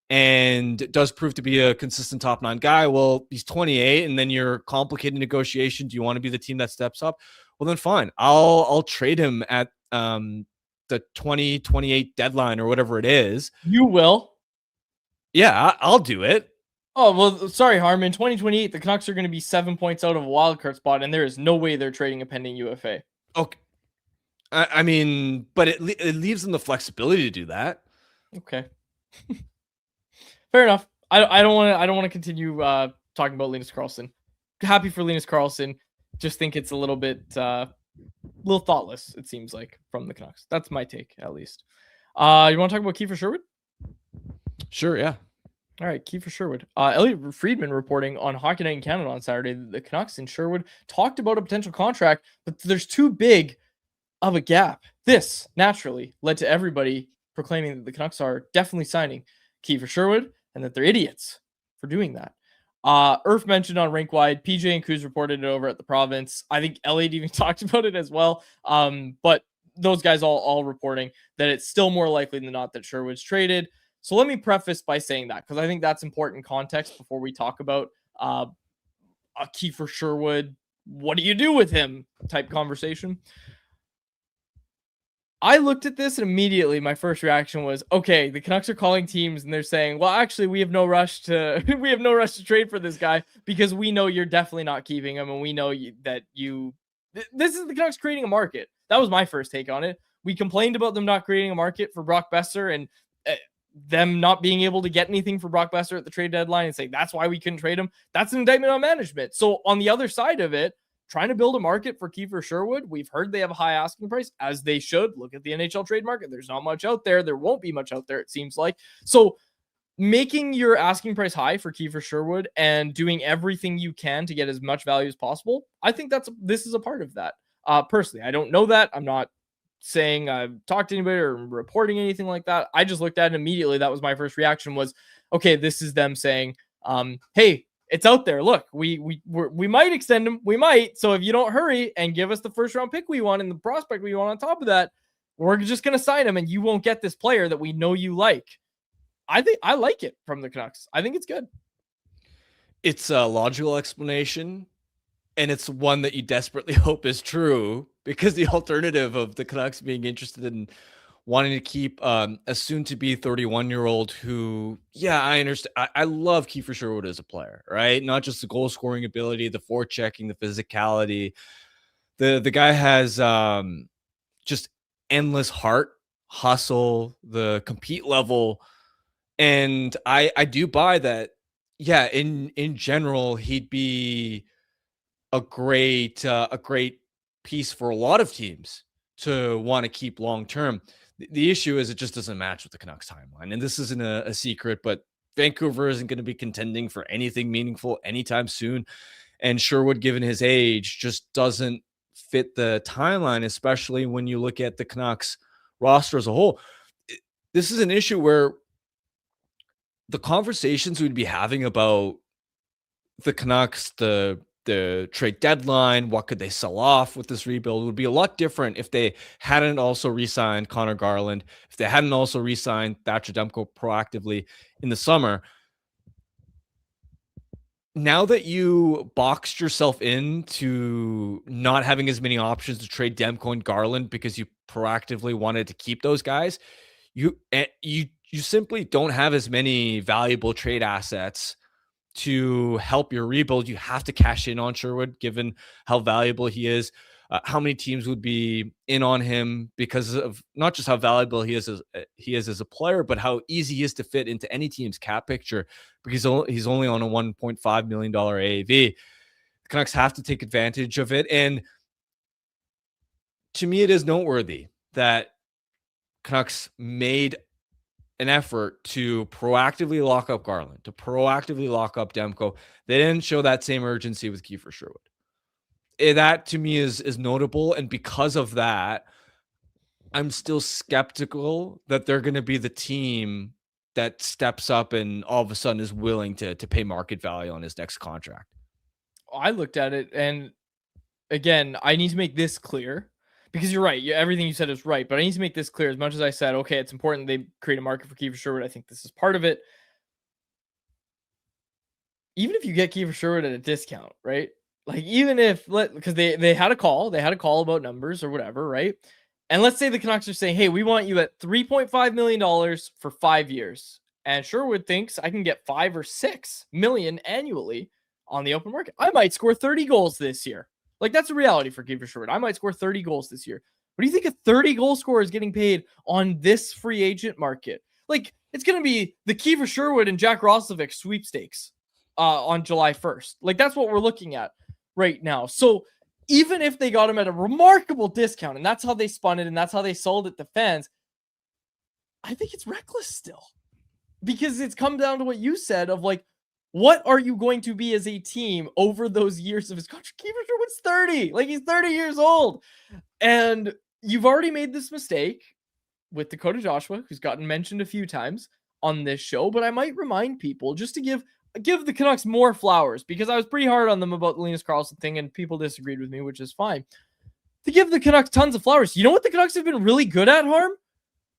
and does prove to be a consistent top 9 guy, well, he's 28, and then you're complicating negotiation. Do you want to be the team that steps up? Well, then fine, I'll trade him at the 2028 deadline or whatever it is. You will. Yeah, I'll do it. Oh, well, sorry, Harmon. 2028, the Canucks are going to be 7 points out of a wildcard spot, and there is no way they're trading a pending UFA. Okay. I mean, but it leaves them the flexibility to do that. Okay. Fair enough. I don't want to continue talking about Linus Karlsson. Happy for Linus Karlsson. Just think it's a little bit little thoughtless, it seems like, from the Canucks. That's my take, at least. You want to talk about Kiefer Sherwood? Sure, yeah. All right, Kiefer Sherwood. Elliot Friedman reporting on Hockey Night in Canada on Saturday that the Canucks and Sherwood talked about a potential contract, but there's too big of a gap. This, naturally, led to everybody proclaiming that the Canucks are definitely signing Kiefer Sherwood and that they're idiots for doing that. Irf mentioned on Rinkwide, PJ and Kuz reported it over at the Province. I think Elliot even talked about it as well. But those guys all reporting that it's still more likely than not that Sherwood's traded. So let me preface by saying that, because I think that's important context before we talk about a Kiefer Sherwood, what do you do with him type conversation. I looked at this and immediately my first reaction was, okay, the Canucks are calling teams and they're saying, well, actually, we have no rush to trade for this guy because we know you're definitely not keeping him, and we know that this is the Canucks creating a market. That was my first take on it. We complained about them not creating a market for Brock Besser and them not being able to get anything for Brock Besser at the trade deadline and say that's why we couldn't trade him. That's an indictment on management. So on the other side of it, trying to build a market for Kiefer Sherwood, we've heard they have a high asking price, as they should. Look at the NHL trade market. There's not much out there. There won't be much out there, it seems like. So making your asking price high for Kiefer Sherwood and doing everything you can to get as much value as possible, I think this is a part of that. Personally, I don't know that. I'm not saying I've talked to anybody or reporting anything like that. I just looked at it immediately. That was my first reaction was, okay, this is them saying, hey, it's out there. Look, we might extend him. We might. So if you don't hurry and give us the first round pick we want and the prospect we want on top of that, we're just going to sign him and you won't get this player that we know you like. I think I like it from the Canucks. I think it's good. It's a logical explanation, and it's one that you desperately hope is true, because the alternative of the Canucks being interested in wanting to keep a soon-to-be 31-year-old who, yeah, I understand. I love Kiefer Sherwood as a player, right? Not just the goal-scoring ability, the forechecking, the physicality. The guy has just endless heart, hustle, the compete level, and I do buy that. Yeah, in general, he'd be a great piece for a lot of teams to want to keep long term. The issue is it just doesn't match with the Canucks timeline, and this isn't a secret, but Vancouver isn't going to be contending for anything meaningful anytime soon, and Sherwood, given his age, just doesn't fit the timeline, especially when you look at the Canucks roster as a whole. This is an issue where the conversations we'd be having about the Canucks, the the trade deadline. What could they sell off with this rebuild? It would be a lot different if they hadn't also re-signed Connor Garland, if they hadn't also re-signed Thatcher Demko proactively in the summer. Now that you boxed yourself into not having as many options to trade Demko and Garland because you proactively wanted to keep those guys, you simply don't have as many valuable trade assets to help your rebuild. You have to cash in on Sherwood, given how valuable he is. How many teams would be in on him because of not just how valuable he is as a player, but how easy he is to fit into any team's cap picture, because he's only on a $1.5 million AAV. The Canucks have to take advantage of it. And to me, it is noteworthy that Canucks made an effort to proactively lock up Garland, to proactively lock up Demko. They didn't show that same urgency with Kiefer Sherwood. That to me is notable. And because of that, I'm still skeptical that they're going to be the team that steps up and all of a sudden is willing to pay market value on his next contract. I looked at it, and again, I need to make this clear, because you're right. Everything you said is right, but I need to make this clear. As much as I said, okay, it's important they create a market for Kiefer Sherwood, I think this is part of it. Even if you get Kiefer Sherwood at a discount, right? Like, even if, because they had a call about numbers or whatever, right? And let's say the Canucks are saying, hey, we want you at $3.5 million for 5 years. And Sherwood thinks I can get 5 or 6 million annually on the open market. I might score 30 goals this year. Like, that's a reality for Kiefer Sherwood. I might score 30 goals this year. What do you think a 30 goal scorer is getting paid on this free agent market? Like, it's going to be the Kiefer Sherwood and Jack Roslovic sweepstakes on July 1st. Like, that's what we're looking at right now. So even if they got him at a remarkable discount, and that's how they spun it, and that's how they sold it to fans, I think it's reckless still. Because it's come down to what you said of, like, what are you going to be as a team over those years of his contract? Kiefer Sherwood's 30. Like, he's 30 years old. And you've already made this mistake with Dakota Joshua, who's gotten mentioned a few times on this show. But I might remind people just to give the Canucks more flowers, because I was pretty hard on them about the Linus Karlsson thing, and people disagreed with me, which is fine. To give the Canucks tons of flowers. You know what the Canucks have been really good at, Harm?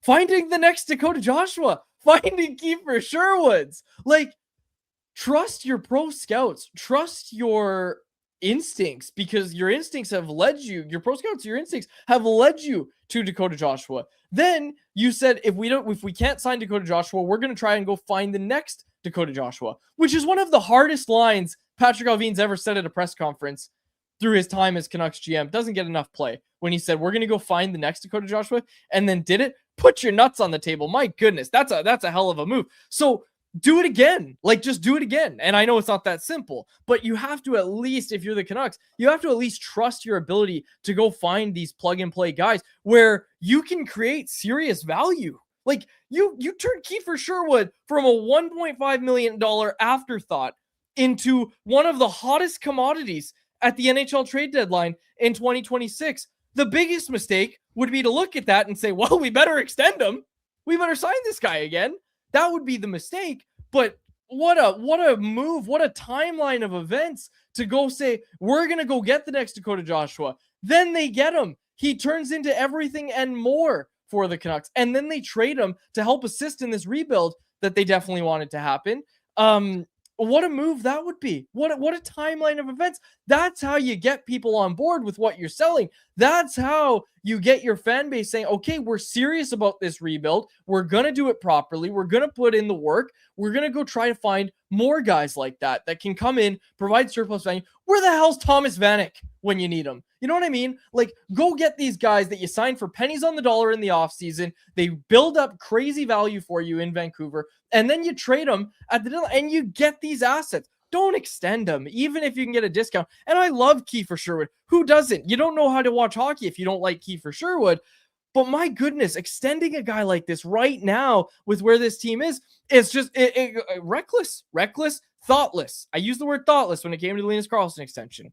Finding the next Dakota Joshua. Finding Kiefer Sherwoods. Like, trust your pro scouts. Trust your instincts, because your instincts have led you. Your pro scouts, your instincts have led you to Dakota Joshua. Then you said, if we can't sign Dakota Joshua, we're going to try and go find the next Dakota Joshua, which is one of the hardest lines Patrick Allvin's ever said at a press conference through his time as Canucks GM. Doesn't get enough play when he said, we're going to go find the next Dakota Joshua, and then did it. Put your nuts on the table. My goodness, that's a hell of a move. So do it again. Like, just do it again. And I know it's not that simple, but you have to, at least, if you're the Canucks, you have to at least trust your ability to go find these plug and play guys where you can create serious value. Like, you turned Kiefer Sherwood from a $1.5 million afterthought into one of the hottest commodities at the NHL trade deadline in 2026. The biggest mistake would be to look at that and say, well, we better extend him. We better sign this guy again. That would be the mistake. But what a move, what a timeline of events to go say, we're going to go get the next Dakota Joshua. Then they get him. He turns into everything and more for the Canucks. And then they trade him to help assist in this rebuild that they definitely wanted to happen. What a move that would be. What a timeline of events. That's how you get people on board with what you're selling. That's how you get your fan base saying, okay, we're serious about this rebuild. We're going to do it properly. We're going to put in the work. We're going to go try to find more guys like that can come in, provide surplus value. Where the hell's Thomas Vanek when you need him? You know what I mean? Like, go get these guys that you signed for pennies on the dollar in the offseason. They build up crazy value for you in Vancouver, and then you trade them at the deadline, and you get these assets. Don't extend them, even if you can get a discount. And I love Kiefer Sherwood. Who doesn't? You don't know how to watch hockey if you don't like Kiefer Sherwood. But my goodness, extending a guy like this right now with where this team is just reckless, thoughtless. I used the word thoughtless when it came to the Linus Karlsson extension.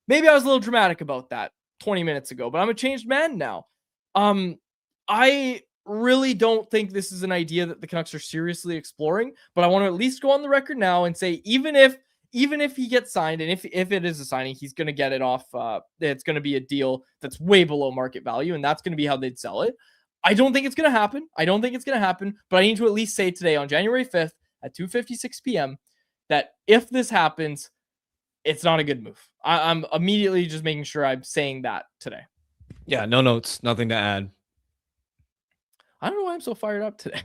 Maybe I was a little dramatic about that 20 minutes ago, but I'm a changed man now. I really don't think this is an idea that the Canucks are seriously exploring, but I want to at least go on the record now and say, even if even if he gets signed, and if it is a signing, he's going to get it off. It's going to be a deal that's way below market value, and that's going to be how they'd sell it. I don't think it's going to happen. But I need to at least say today on January 5th at 2:56 p.m. that if this happens, it's not a good move. I'm immediately just making sure I'm saying that today. Yeah, no notes, nothing to add. I don't know why I'm so fired up today.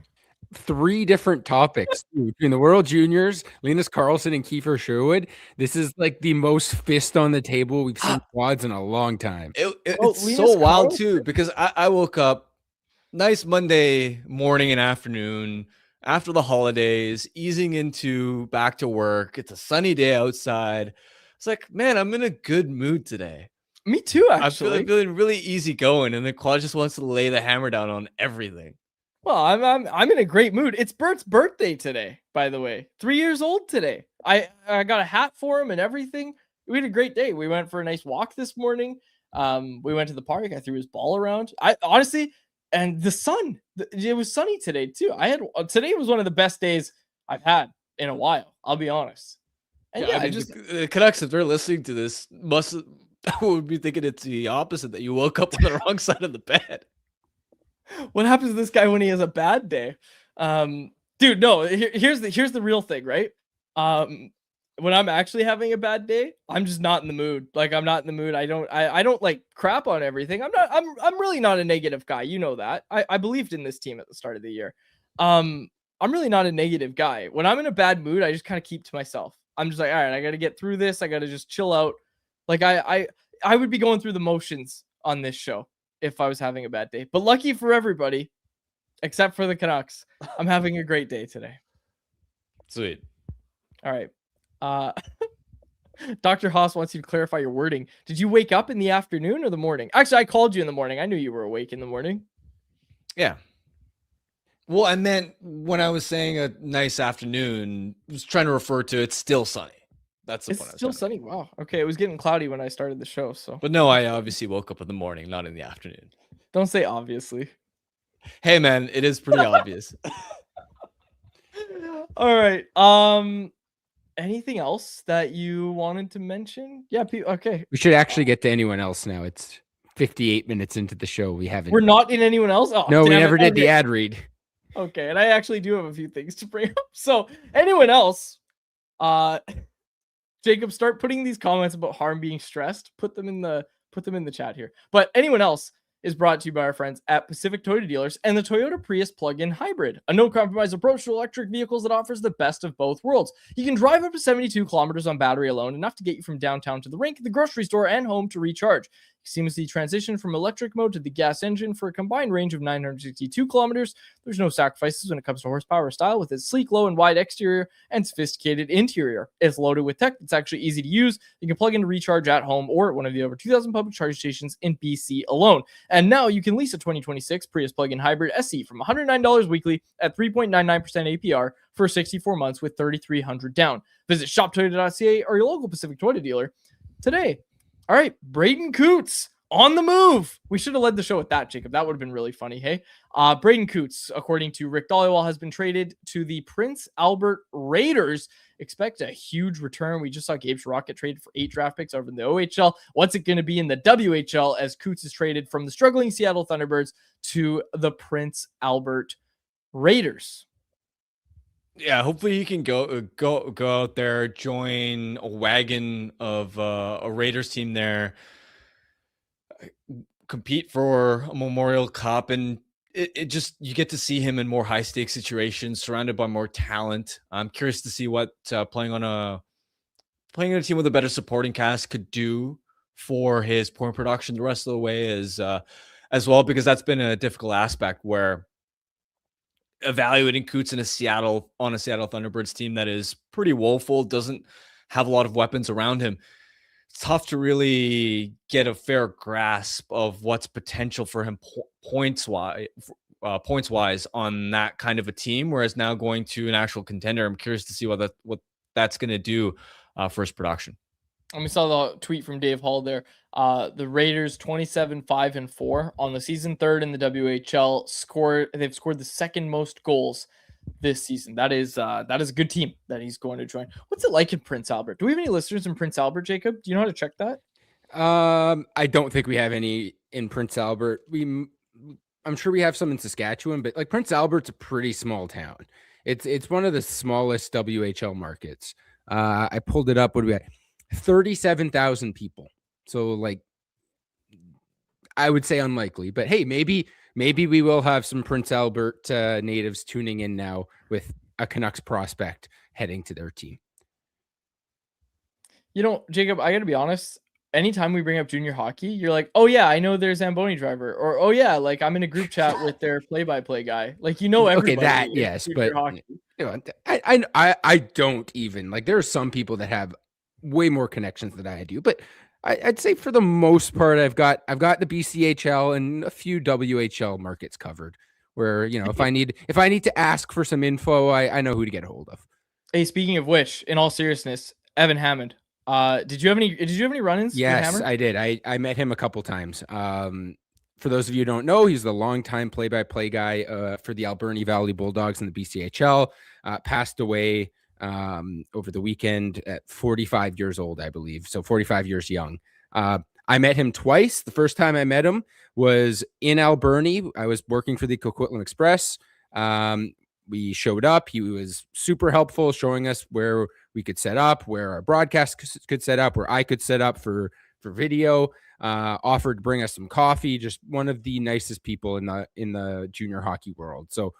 3 different topics between the World Juniors, Linus Karlsson, and Kiefer Sherwood. This is like the most fist on the table we've seen quads in a long time. It's Linus so wild Karlsson. too, because I woke up nice Monday morning and afternoon after the holidays, easing into back to work. It's a sunny day outside. It's like, man, I'm in a good mood today. Me too, actually. I'm feeling really easy going, and the quad just wants to lay the hammer down on everything. Well, I'm in a great mood. It's Bert's birthday today, by the way. 3 years old today. I got a hat for him and everything. We had a great day. We went for a nice walk this morning. We went to the park. I threw his ball around. I honestly, and the sun. It was sunny today too. Today was one of the best days I've had in a while. I'll be honest. And I mean, the Canucks, if they're listening to this, would be thinking it's the opposite, that you woke up on the wrong side of the bed. What happens to this guy when he has a bad day? Dude, no, here's the real thing, right? When I'm actually having a bad day, I'm just not in the mood. Like, I'm not in the mood. I don't like crap on everything. I'm really not a negative guy. You know that. I believed in this team at the start of the year. I'm really not a negative guy. When I'm in a bad mood, I just kind of keep to myself. I'm just like, all right, I got to get through this. I got to just chill out. Like I would be going through the motions on this show if I was having a bad day. But lucky for everybody, except for the Canucks, I'm having a great day today. Sweet. All right. Dr. Haas wants you to clarify your wording. Did you wake up in the afternoon or the morning? Actually, I called you in the morning. I knew you were awake in the morning. Yeah. Well, I meant when I was saying a nice afternoon, I was trying to refer to it's still sunny. That's the point. It's still sunny. Wow. Okay. It was getting cloudy when I started the show. So, but no, I obviously woke up in the morning, not in the afternoon. Don't say obviously. Hey, man, it is pretty obvious. All right. Anything else that you wanted to mention? Yeah. Okay. We should actually get to anyone else now. It's 58 minutes into the show. We haven't. We're not in anyone else. Oh, no, we never did the ad read. Okay, and I actually do have a few things to bring up. So, anyone else? Jacob, start putting these comments about Harm being stressed. Put them in the chat here. But anyone else is brought to you by our friends at Pacific Toyota Dealers and the Toyota Prius plug-in hybrid, a no-compromise approach to electric vehicles that offers the best of both worlds. You can drive up to 72 kilometers on battery alone, enough to get you from downtown to the rink, the grocery store, and home to recharge. Seamlessly transition from electric mode to the gas engine for a combined range of 962 kilometers. There's no sacrifices when it comes to horsepower or style with its sleek, low, and wide exterior and sophisticated interior. It's loaded with tech that's actually easy to use. You can plug in to recharge at home or at one of the over 2,000 public charging stations in BC alone. And now you can lease a 2026 Prius plug-in hybrid SE from $109 weekly at 3.99% APR for 64 months with $3,300 down. Visit shoptoyota.ca or your local Pacific Toyota dealer today. All right, Braden Coots on the move. We should have led the show with that, Jacob. That would have been really funny, hey? Braden Coots, according to Rick Dhaliwal, has been traded to the Prince Albert Raiders. Expect a huge return. We just saw Gabe Sherrock get traded for 8 draft picks over in the OHL. What's it going to be in the WHL as Coots is traded from the struggling Seattle Thunderbirds to the Prince Albert Raiders? Yeah, hopefully he can go out there, join a wagon of a Raiders team there, compete for a Memorial Cup, and it just, you get to see him in more high stakes situations, surrounded by more talent. I'm curious to see what playing on a team with a better supporting cast could do for his point production the rest of the way as well, because that's been a difficult aspect where evaluating Coots in a Seattle Thunderbirds team that is pretty woeful, doesn't have a lot of weapons around him. It's tough to really get a fair grasp of what's potential for him points wise on that kind of a team. Whereas now going to an actual contender, I'm curious to see what that's going to do for his production. And we saw the tweet from Dave Hall there. The Raiders 27-5-4 on the season, third in the WHL. They've scored the second most goals this season. That is a good team that he's going to join. What's it like in Prince Albert? Do we have any listeners in Prince Albert, Jacob? Do you know how to check that? I don't think we have any in Prince Albert. I'm sure we have some in Saskatchewan, but like Prince Albert's a pretty small town. It's one of the smallest WHL markets. I pulled it up. What do we have? 37,000 people. So like, I would say unlikely, but hey, maybe we will have some Prince Albert natives tuning in now with a Canucks prospect heading to their team. You know, Jacob, I got to be honest. Anytime we bring up junior hockey, you're like, oh yeah, I know their Zamboni driver, or oh yeah, like I'm in a group chat with their play-by-play guy. Like, you know, everybody. Okay, that yes, but hockey. You know, I don't even like. There are some people that have way more connections than I do, but I'd say for the most part, I've got the BCHL and a few WHL markets covered. Where, you know, if I need to ask for some info, I know who to get a hold of. Hey, speaking of which, in all seriousness, Evan Hammond. Did you have any run-ins? Yes, I did. I met him a couple times. For those of you who don't know, he's the longtime play-by-play guy for the Alberni Valley Bulldogs in the BCHL. Passed away over the weekend at 45 years old, I believe. So 45 years young. I met him twice. The first time I met him was in Alberni. I was working for the Coquitlam Express. We showed up. He was super helpful, showing us where we could set up, where our broadcast could set up, where I could set up for video. Offered to bring us some coffee. Just one of the nicest people in the junior hockey world. So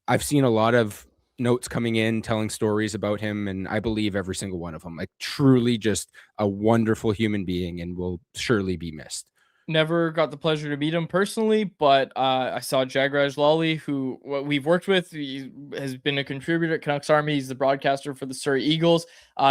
I've seen a lot of notes coming in telling stories about him, and I believe every single one of them. Like, truly just a wonderful human being, and will surely be missed. Never got the pleasure to meet him personally, but I saw Jagraj Lawley, who we've worked with. He has been a contributor at Canucks Army. He's the broadcaster for the Surrey Eagles.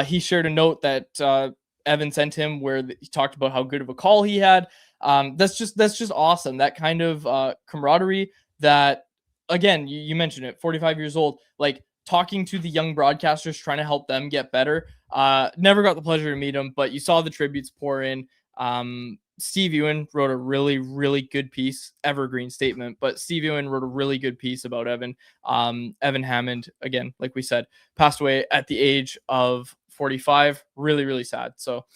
He shared a note that Evan sent him where he talked about how good of a call he had. That's just awesome. That kind of camaraderie that, again, you mentioned it, 45 years old, like talking to the young broadcasters, trying to help them get better. Never got the pleasure to meet him, but you saw the tributes pour in. Steve Ewan wrote a really, really good piece, evergreen statement, but Steve Ewan wrote a really good piece about Evan. Evan Hammond, again, like we said, passed away at the age of 45. Really, really sad. So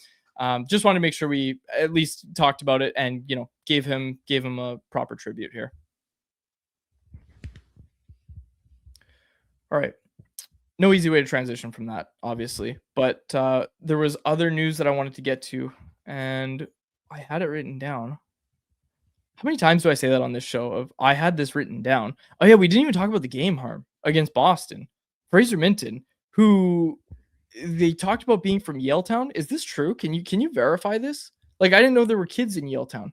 just wanted to make sure we at least talked about it and, you know, gave him a proper tribute here. All right. No easy way to transition from that, obviously, but there was other news that I wanted to get to, and I had it written down. How many times do I say that on this show of I had this written down? Oh yeah, we didn't even talk about the game, Harm, against Boston. Fraser Minton, who they talked about being from Yaletown. Is this true? Can you verify this? Like, I didn't know there were kids in Yaletown.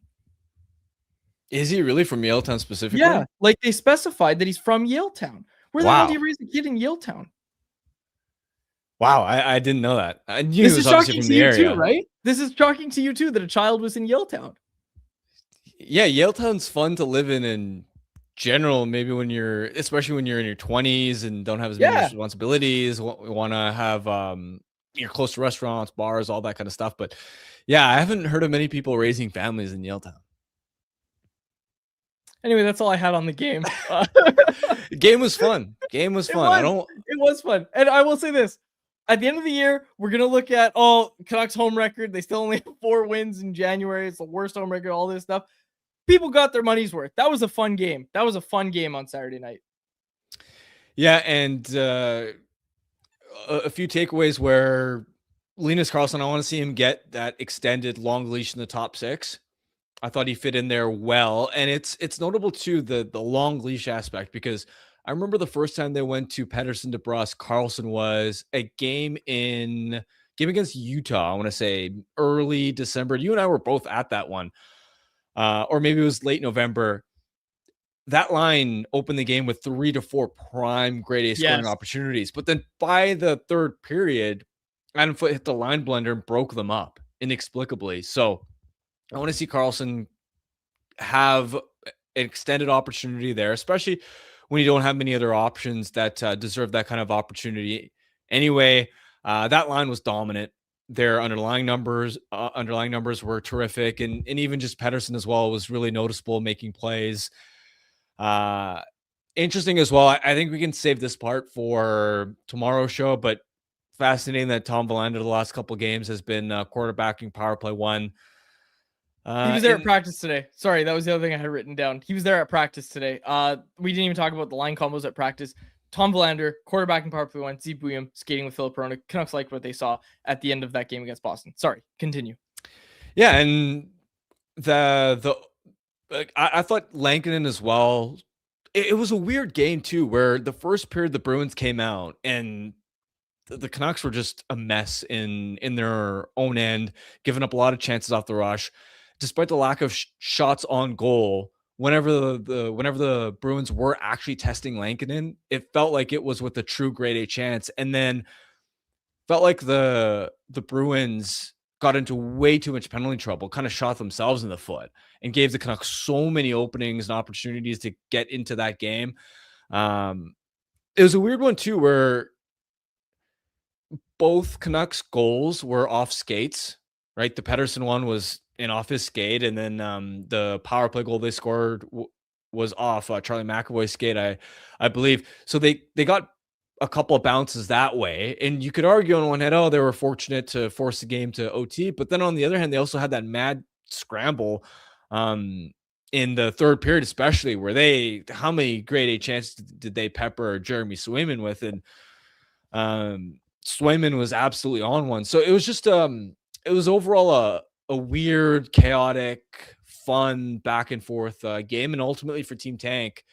Is he really from Yaletown specifically? Yeah, like they specified that he's from Yaletown. Where the hell do you raise a kid in Yaletown? Wow, I didn't know that. I knew This he was is obviously shocking from to the you area. too, right? This is shocking to you too that a child was in Yaletown. Yeah, Yaletown's fun to live in general. Maybe especially when you're in your 20s and don't have as many responsibilities, want to have you're close to restaurants, bars, all that kind of stuff. But yeah, I haven't heard of many people raising families in Yaletown. Anyway, that's all I had on the game. Game was fun. It was fun. And I will say this. At the end of the year, we're going to look at Canucks home record. They still only have 4 wins in January. It's the worst home record, all this stuff. People got their money's worth. That was a fun game. That was a fun game on Saturday night. Yeah, and a few takeaways where Linus Karlsson, I want to see him get that extended long leash in the top 6. I thought he fit in there well. And it's notable too, the long leash aspect, because I remember the first time they went to Pettersson DeBrus, Karlsson was a game against Utah. I want to say early December. You and I were both at that one. Or maybe it was late November. That line opened the game with 3 to 4 prime grade A scoring opportunities. But then by the third period, Adam Foote hit the line blender and broke them up inexplicably. So I want to see Karlsson have an extended opportunity there, especially when you don't have many other options that deserve that kind of opportunity. Anyway, that line was dominant. Their underlying numbers were terrific, and even just Pettersson as well was really noticeable, making plays. Interesting as well. I think we can save this part for tomorrow's show, but fascinating that Tom Verlander the last couple of games has been quarterbacking power play one. He was there at practice today. Sorry, that was the other thing I had written down. He was there at practice today. We didn't even talk about the line combos at practice. Tom Verlander, quarterbacking power play one, Zeke Williams skating with Philip Perona. Canucks liked what they saw at the end of that game against Boston. Sorry, continue. Yeah, and I thought Lankinen as well. It was a weird game too, where the first period the Bruins came out and the Canucks were just a mess in their own end, giving up a lot of chances off the rush, despite the lack of shots on goal. Whenever the Bruins were actually testing Lankinen, it felt like it was with a true grade A chance, and then felt like the Bruins got into way too much penalty trouble, kind of shot themselves in the foot, and gave the Canucks so many openings and opportunities to get into that game. It was a weird one too, where both Canucks goals were off skates, right? The Pettersson one was in off his skate, and then the power play goal they scored was off Charlie McAvoy's skate, I believe. So they got a couple of bounces that way, and you could argue on one hand, oh, they were fortunate to force the game to OT, but then on the other hand, they also had that mad scramble in the third period, especially, where how many grade A chances did they pepper Jeremy Swayman with, and Swayman was absolutely on one. So it was just it was overall a weird, chaotic, fun back and forth game, and ultimately for Team Tank,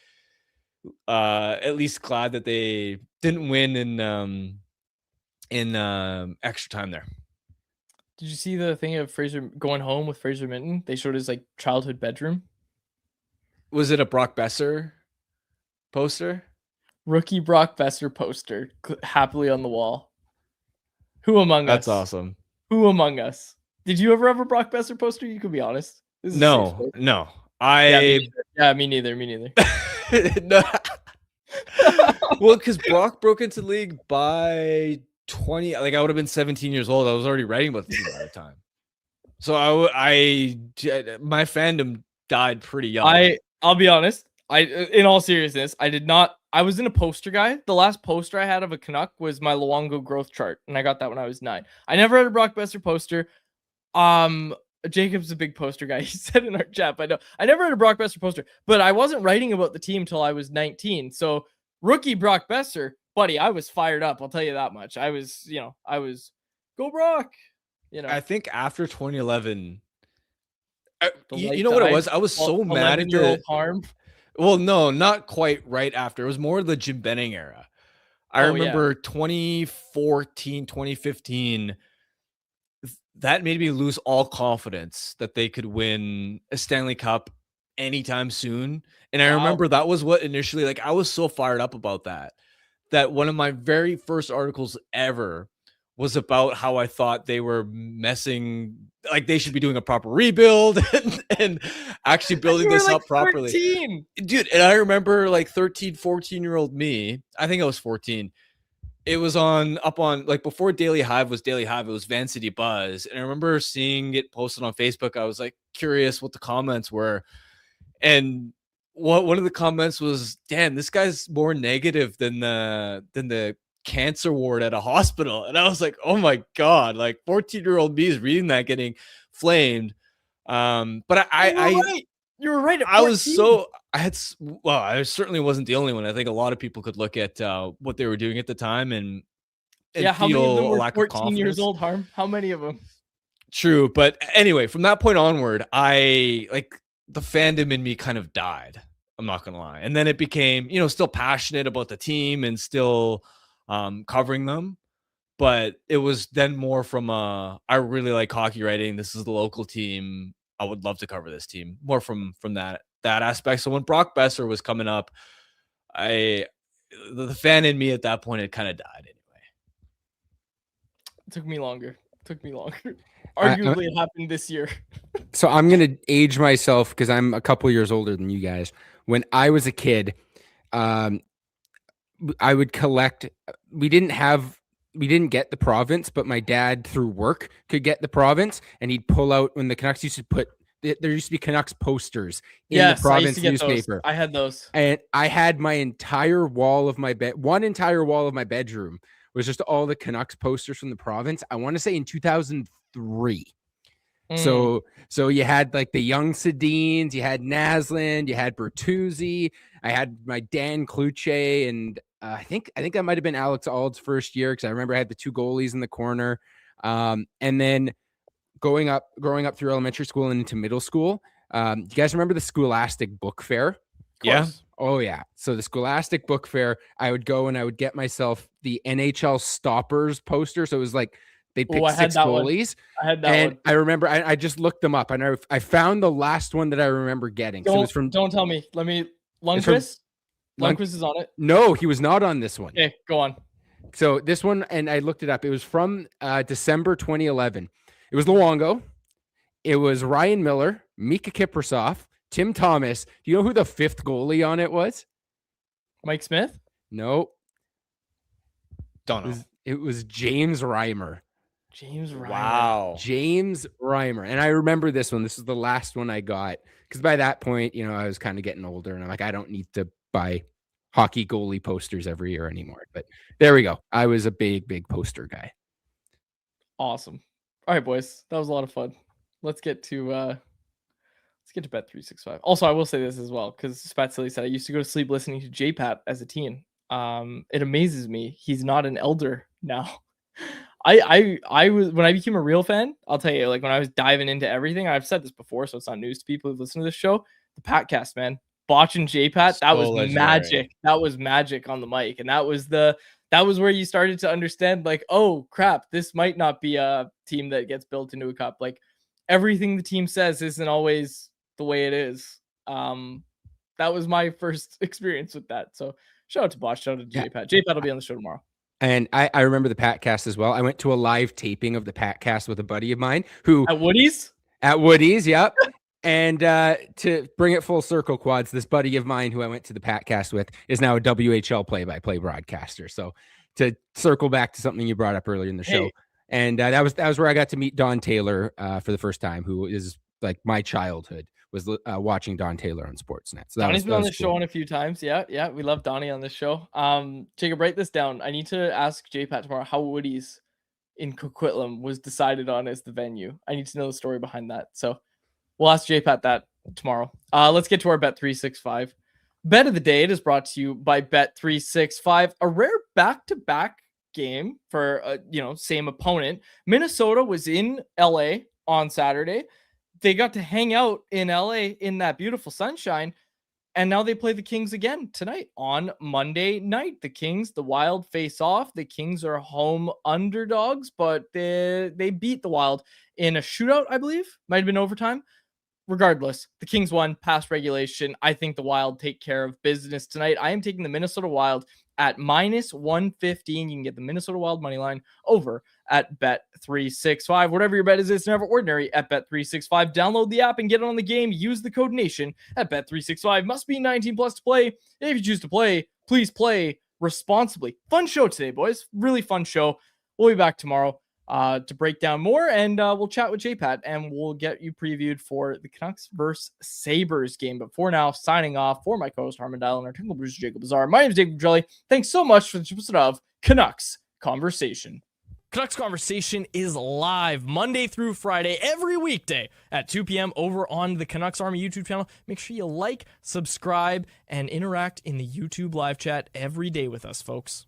at least glad that they didn't win in extra time there. Did you see the thing of Fraser going home with Fraser Minton? They showed his like childhood bedroom. Was it a Brock Besser poster? Rookie Brock Besser poster happily on the wall. Who among us? That's awesome. Who among us? Did you ever have a Brock Besser poster? You could be honest. No. Yeah, me neither. No. Well, because Brock broke into the league by 20, like I would have been 17 years old. I was already writing about the team by the time. So my fandom died pretty young. I'll be honest. In all seriousness, I wasn't a poster guy. The last poster I had of a Canuck was my Luongo growth chart, and I got that when I was 9. I never had a Brock Besser poster. Jacob's a big poster guy. He said in our chat, I know I never had a Brock Besser poster, but I wasn't writing about the team till I was 19. So rookie Brock Besser, buddy, I was fired up. I'll tell you that much. I was go Brock. I think after 2011, you know what it was? I was so mad at the harm. Well, no, not quite right after. It was more the Jim Benning era. I remember 2014, 2015. That made me lose all confidence that they could win a Stanley Cup anytime soon. And I remember that was what initially, like, I was so fired up about that one of my very first articles ever was about how I thought they were messing, like they should be doing a proper rebuild and actually building this up properly. 13. Dude, and I remember like 13, 14-year-old me, I think I was 14. It was up on like before Daily Hive was Daily Hive, it was Van City Buzz. And I remember seeing it posted on Facebook. I was like curious what the comments were. And one of the comments was, damn, this guy's more negative than the cancer ward at a hospital. And I was like, oh my God, like 14-year-old me is reading that, getting flamed. But you were right. I certainly wasn't the only one. I think a lot of people could look at what they were doing at the time and how many of them were lack 14 years old, Harm? How many of them? True. But anyway, from that point onward, the fandom in me kind of died. I'm not going to lie. And then it became, still passionate about the team and still covering them. But it was then more from I really like hockey writing. This is the local team. I would love to cover this team, more from that aspect. So when Brock Besser was coming up, the fan in me at that point had kind of died anyway. It took me longer. Arguably, it happened this year. So I'm going to age myself because I'm a couple years older than you guys. When I was a kid, I would collect. We didn't get the province, but my dad through work could get the province, and he'd pull out when the Canucks used to put there used to be Canucks posters in Yes, the I used province to get newspaper. those. I had those. And I had my entire wall of my bed, one entire wall of my bedroom was just all the Canucks posters from the province. I want to say in 2003. So you had like the young Sedins, you had Naslund, you had Bertuzzi. I had my Dan Kluche, and I think that might have been Alex Ald's first year, because I remember I had the two goalies in the corner. And then growing up through elementary school and into middle school, you guys remember the Scholastic Book Fair? Yeah. Oh yeah. So the Scholastic Book Fair, I would go and I would get myself the NHL Stoppers poster. So it was like they'd pick six goalies. I had that and one. I remember I just looked them up, and I found the last one that I remember getting. So it was from. Don't tell me. Let me. Lundqvist. Lundqvist is on it. No, he was not on this one. Okay, go on. So this one, and I looked it up. It was from December 2011. It was Luongo. It was Ryan Miller, Mika Kiprasov, Tim Thomas. Do you know who the fifth goalie on it was? Mike Smith? No. Don't know. It was James Reimer. James Reimer. Wow. James Reimer. And I remember this one. This is the last one I got, because by that point, I was kind of getting older, and I'm like, I don't need to buy hockey goalie posters every year anymore. But there we go. I was a big poster guy. Awesome. All right, boys. That was a lot of fun. Let's get to Bet365. Also, I will say this as well, because Spatzilly said I used to go to sleep listening to JPat as a teen. It amazes me he's not an elder now. I was, when I became a real fan, I'll tell you, like when I was diving into everything, I've said this before, so it's not news to people who listen to this show. The Patcast, man, Botch and JPat, that was legendary. magic. That was magic on the mic, and that was where you started to understand, like, oh crap, this might not be a team that gets built into a cup. Like everything the team says isn't always the way it is. That was my first experience with that. So shout out to Botch, shout out to JPat. JPat will be on the show tomorrow. And I remember the Patcast as well. I went to a live taping of the Patcast with a buddy of mine who At Woody's. Yep. And to bring it full circle, Quads, this buddy of mine who I went to the Patcast with is now a WHL play-by-play broadcaster. So to circle back to something you brought up earlier in the show, and that was where I got to meet Don Taylor for the first time, who is like my childhood, was watching Don Taylor on Sportsnet. So Donnie's been on this show a few times. Yeah, we love Donnie on this show. Jacob, write this down. I need to ask JPat tomorrow how Woody's in Coquitlam was decided on as the venue. I need to know the story behind that. So we'll ask JPat that tomorrow. Let's get to our Bet365. Bet of the day. It is brought to you by Bet365. A rare back-to-back game for same opponent. Minnesota was in LA on Saturday. They got to hang out in LA in that beautiful sunshine, and now they play the Kings again tonight on Monday night. The Kings, the Wild face off. The Kings are home underdogs, but they beat the Wild in a shootout, I believe. Might have been overtime. Regardless, the Kings won past regulation. I think the Wild take care of business tonight. I am taking the Minnesota Wild at -115. You can get the Minnesota Wild money line over at Bet365. Whatever your bet is, it's never ordinary at Bet365. Download the app and get on the game. Use the code NATION at Bet365. Must be 19 plus to play. If you choose to play, please play responsibly. Fun show today, boys. Really fun show. We'll be back tomorrow to break down more, and we'll chat with JPat, and we'll get you previewed for the Canucks versus Sabres game. But for now, signing off for my co-host Harmon Dial and our technical producer Jacob Bizarre. My name is Jacob Jelly. Thanks so much for this episode of Canucks Conversation. Canucks Conversation is live Monday through Friday, every weekday at 2 p.m. over on the Canucks Army YouTube channel. Make sure you like, subscribe, and interact in the YouTube live chat every day with us, folks.